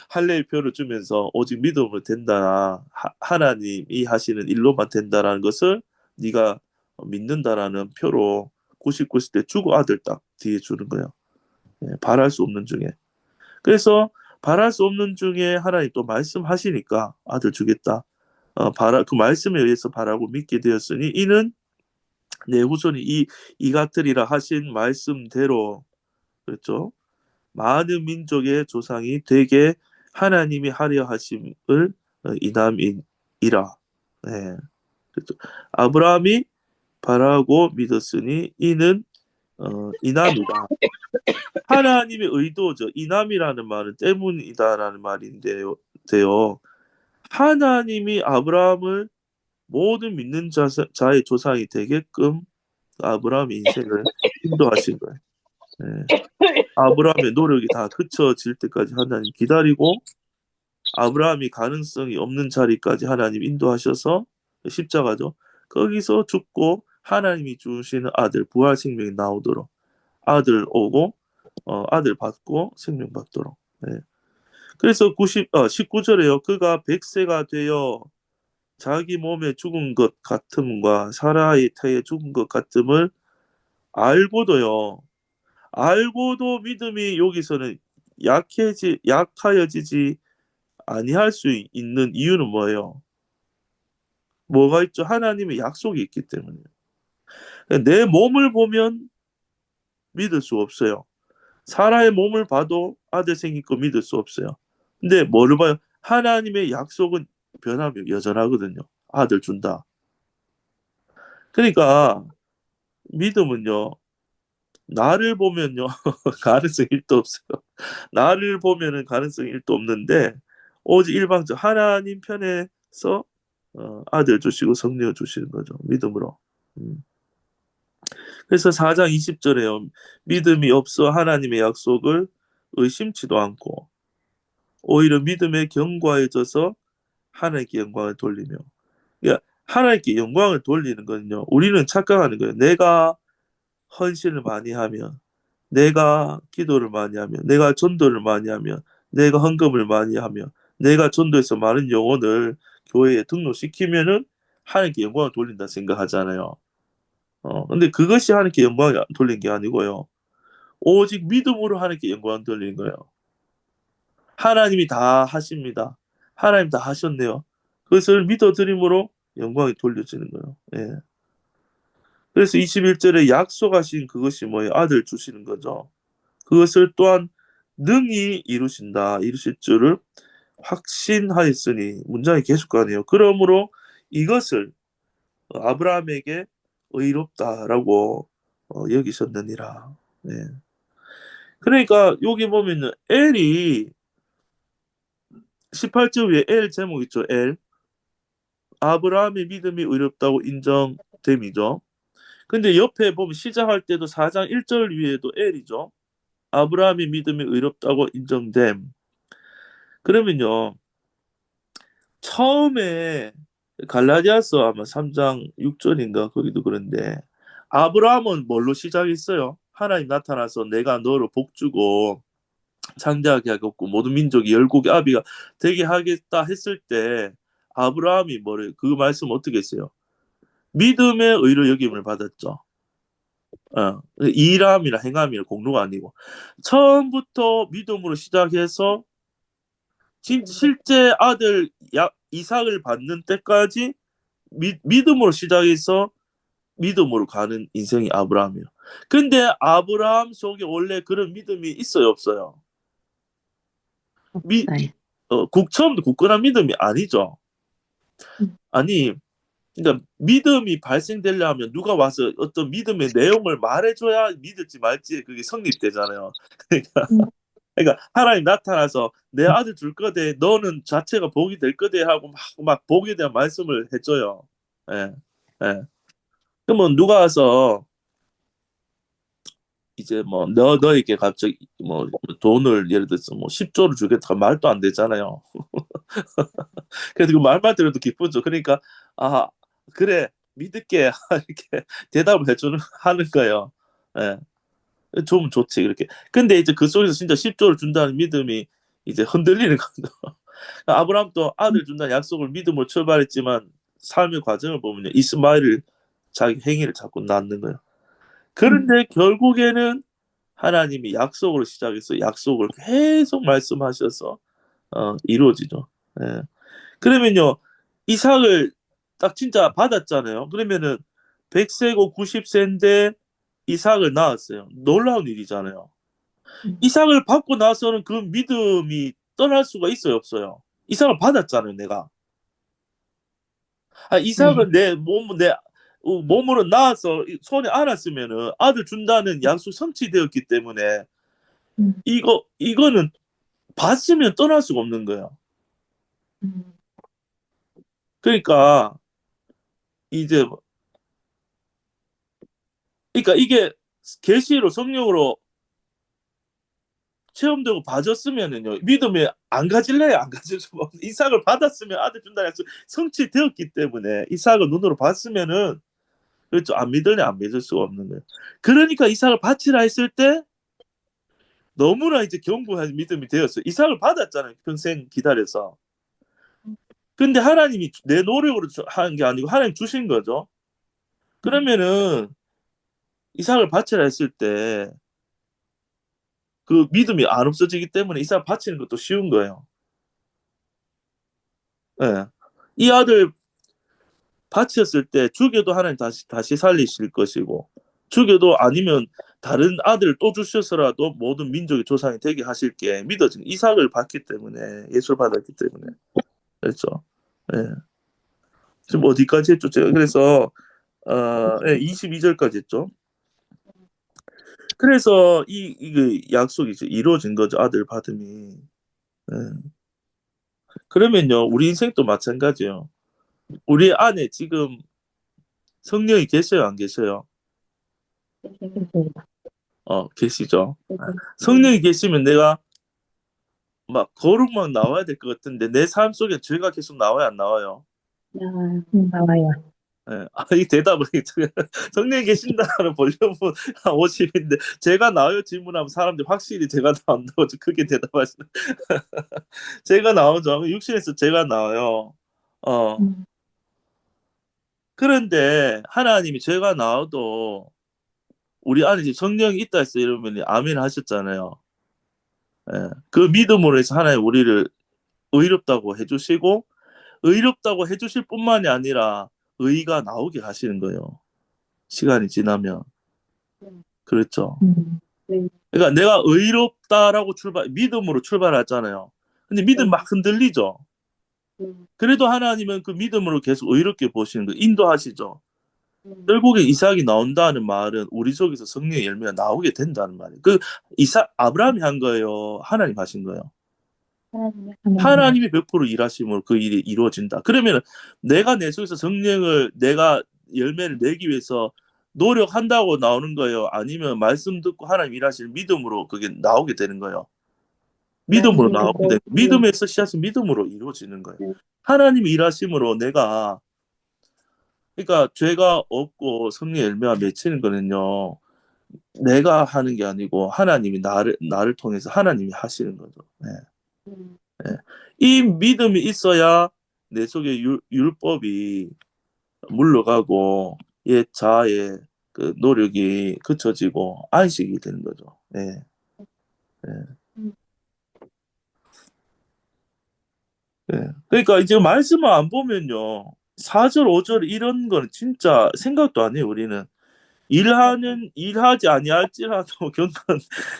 할례의 표를 주면서 오직 믿음으로 된다. 하나님이 하시는 일로만 된다라는 것을 네가 믿는다라는 표로 99세 때 주고 아들 딱 뒤에 주는 거예요. 바랄 수 없는 중에. 그래서 바랄 수 없는 중에 하나님 또 말씀하시니까 아들 주겠다. 그 말씀에 의해서 바라고 믿게 되었으니 이는 내 후손이 이 같으리라 하신 말씀대로 그렇죠. 많은 민족의 조상이 되게 하나님이 하려 하심을 이남이라. 네. 그렇죠. 아브라함이 바라고 믿었으니 이는 이남이다. 하나님의 의도죠. 이남이라는 말은 때문이다라는 말인데요. 하나님이 아브라함을 모든 믿는 자의 조상이 되게끔 아브라함의 인생을 인도하신 거예요. 네. 아브라함의 노력이 다 그쳐질 때까지 하나님 기다리고 아브라함이 가능성이 없는 자리까지 하나님 인도하셔서 십자가죠. 거기서 죽고 하나님이 주시는 아들 부활 생명이 나오도록 아들 오고 아들 받고 생명 받도록. 네. 그래서 19절에요. 그가 100세가 되어 자기 몸에 죽은 것 같음과 사라의 태에 죽은 것 같음을 알고도 믿음이 여기서는 약하여지지 아니할 수 있는 이유는 뭐예요? 뭐가 있죠? 하나님의 약속이 있기 때문이에요. 내 몸을 보면 믿을 수 없어요. 사라의 몸을 봐도 아들 생긴 거 믿을 수 없어요. 근데 뭐를 봐요? 하나님의 약속은 변함이 여전하거든요. 아들 준다. 그러니까 믿음은요. 나를 보면요. 가능성 1도 없어요. 나를 보면은 가능성 1도 없는데 오직 일방적 하나님 편에서 아들 주시고 성령 주시는 거죠. 믿음으로. 그래서 4장 20절에요. 믿음이 없어 하나님의 약속을 의심치도 않고 오히려 믿음에 견고해져서 하나님께 영광을 돌리며. 그러니까 하나님께 영광을 돌리는 거는요. 우리는 착각하는 거예요. 내가 헌신을 많이 하면, 내가 기도를 많이 하면, 내가 전도를 많이 하면, 내가 헌금을 많이 하면, 내가 전도해서 많은 영혼을 교회에 등록시키면은 하나님께 영광을 돌린다 생각하잖아요. 근데 그것이 하나님께 영광을 돌린 게 아니고요. 오직 믿음으로 하나님께 영광을 돌리는 거예요. 하나님이 다 하십니다. 하나님 다 하셨네요. 그것을 믿어드림으로 영광이 돌려지는 거예요. 예. 그래서 21절에 약속하신 그것이 뭐예요? 아들 주시는 거죠. 그것을 또한 능히 이루실 줄을 확신하였으니 문장이 계속 가네요. 그러므로 이것을 아브라함에게 의롭다라고 여기셨느니라. 네. 그러니까 여기 보면 엘이 18절 위에 엘 제목 있죠. 엘. 아브라함의 믿음이 의롭다고 인정됨이죠. 근데 옆에 보면 시작할 때도 4장 1절 위에도 엘이죠. 아브라함의 믿음이 의롭다고 인정됨. 그러면요. 처음에 갈라디아서 아마 3장 6절인가 거기도 그런데 아브라함은 뭘로 시작했어요? 하나님 나타나서 내가 너를 복주고 창대하게 하겠고 모든 민족이 열국의 아비가 되게 하겠다 했을 때 아브라함이 그 말씀 어떻게 했어요? 믿음의 의로 여김을 받았죠. 일함이나 행함이나 공로가 아니고 처음부터 믿음으로 시작해서 실제 아들 이삭을 받는 때까지 믿음으로 시작해서 믿음으로 가는 인생이 아브라함이에요. 근데 아브라함 속에 원래 그런 믿음이 있어요, 없어요? 없어요. 처음부터 굳건한 믿음이 아니죠. 아니, 그러니까 믿음이 발생되려면 누가 와서 어떤 믿음의 내용을 말해줘야 믿을지 말지 그게 성립되잖아요. 그러니까 하나님 나타나서 내 아들 줄 거대, 너는 자체가 복이 될 거대 하고 막 복에 대한 말씀을 해줘요. 예, 예. 그러면 누가 와서 이제 뭐 너에게 갑자기 뭐 돈을 예를 들어서 뭐 10조를 주겠다 말도 안 되잖아요. 그래서 그 말만 들어도 기쁘죠. 그러니까 아 그래 믿을게 이렇게 대답을 해주는 하는 거예요. 예. 좀 좋지 그렇게. 근데 이제 그 속에서 진짜 10조를 준다는 믿음이 이제 흔들리는 거죠. 아브라함도 아들 준다는 약속을 믿음으로 출발했지만 삶의 과정을 보면요 이스마엘을 자기 행위를 자꾸 낳는 거예요. 그런데 결국에는 하나님이 약속으로 시작해서 약속을 계속 말씀하셔서 이루어지죠. 예. 그러면요 이삭을 딱 진짜 받았잖아요. 그러면은 100세고 90세인데 이삭을 낳았어요. 놀라운 일이잖아요. 이삭을 받고 나서는 그 믿음이 떠날 수가 있어요, 없어요? 이삭을 받았잖아요, 내가. 이삭은 내 몸으로 낳아서 손에 안았으면은 아들 준다는 약속 성취되었기 때문에 이거는 봤으면 떠날 수가 없는 거예요. 그러니까 이제 그러니까 이게 계시로 성령으로 체험되고 봐줬으면은요 믿음이 안 가질래요 안 가질 수가 없어. 이삭을 받았으면 아들 준다는 약속 성취되었기 때문에 이삭을 눈으로 봤으면은 그렇죠. 안 믿을래 안 믿을 수가 없는 거예요. 그러니까 이삭을 바치라 했을 때 너무나 이제 견고한 믿음이 되었어요. 이삭을 받았잖아요. 평생 기다려서. 근데 하나님이 내 노력으로 한 게 아니고 하나님 주신 거죠. 그러면은 이삭을 바치라 했을 때 그 믿음이 안 없어지기 때문에 이삭을 바치는 것도 쉬운 거예요. 예. 이 아들 바쳤을 때 죽여도 하나님 다시 살리실 것이고 죽여도 아니면 다른 아들을 또 주셔서라도 모든 민족의 조상이 되게 하실게 믿어진 이삭을 받기 때문에 예수를 받았기 때문에 그렇죠. 예. 지금 어디까지 했죠? 제가 그래서 22절까지 했죠. 그래서 이 약속이 이제 이루어진 거죠. 아들 받음이. 예. 그러면요, 우리 인생도 마찬가지예요. 우리 안에 지금 성령이 계셔요, 안 계셔요? 계시죠. 성령이 계시면 내가 막 거룩만 나와야 될 것 같은데 내 삶 속에 죄가 계속 나와요, 안 나와요? 나와요. 예. 이 대답을 성령이 계신다는 볼륨은 한 50인데 제가 나와요 질문하면 사람들이 확실히 제가 나온다고 크게 대답하시는. 제가 나오죠. 육신에서 제가 나와요. 그런데 하나님이 제가 나와도 우리 안에 성령이 있다 했어 이러면 아멘 하셨잖아요. 예. 그 믿음으로 해서 하나님 우리를 의롭다고 해주시고 의롭다고 해주실 뿐만이 아니라 의가 나오게 하시는 거예요. 시간이 지나면. 그렇죠. 그러니까 내가 의롭다라고 믿음으로 출발하잖아요. 근데 믿음 막 흔들리죠. 그래도 하나님은 그 믿음으로 계속 의롭게 보시는 거예요. 인도하시죠. 결국에 이삭이 나온다는 말은 우리 속에서 성령의 열매가 나오게 된다는 말이에요. 그 아브라함이 한 거예요. 하나님 하신 거예요. 하나님이 100% 일하심으로 그 일이 이루어진다. 그러면 내가 내 속에서 내가 열매를 내기 위해서 노력한다고 나오는 거예요? 아니면 말씀 듣고 하나님 일하실 믿음으로 그게 나오게 되는 거예요? 믿음으로 나오게 되는 거예요. 믿음에서 씨앗이 믿음으로 이루어지는 거예요. 하나님이 일하심으로 그러니까 죄가 없고 성령의 열매가 맺히는 거는요. 내가 하는 게 아니고 하나님이 나를 통해서 하나님이 하시는 거죠. 네. 네. 이 믿음이 있어야 내 속에 율법이 물러가고 옛 자아의 그 노력이 그쳐지고 안식이 되는 거죠. 네. 네. 네. 그러니까 이제 말씀을 안 보면요. 4절, 5절 이런 거는 진짜 생각도 안 해요, 우리는. 일하지 아니할지라도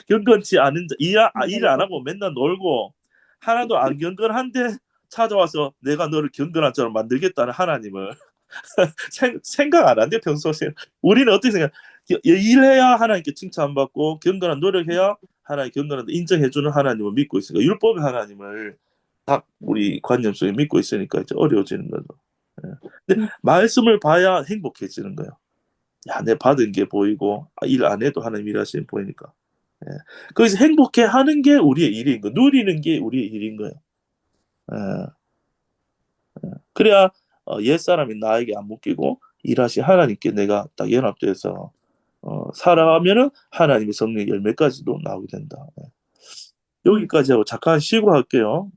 경건치 않은 일 안 하고 맨날 놀고 하나도 안 경건한데 찾아와서 내가 너를 경건한 자로 만들겠다는 하나님을 생각 안 한대 평소에. 우리는 어떻게 생각? 일해야 하나님께 칭찬받고 경건한 노력해야 하나님 경건한 인정해주는 하나님을 믿고 있으니까 율법의 하나님을 딱 우리 관념 속에 믿고 있으니까 이제 어려워지는 거죠. 근데 말씀을 봐야 행복해지는 거예요. 야, 내 받은 게 보이고 일 안 해도 하나님 일하시는 보이니까. 예. 그래서 행복해 하는 게 우리의 일인 거예요. 누리는 게 우리의 일인 거예요. 예. 그래야 옛사람이 나에게 안 묶이고 일하시 하나님께 내가 딱 연합돼서 살아가면은 하나님의 성령의 열매까지도 나오게 된다. 예. 여기까지 하고 잠깐 쉬고 할게요.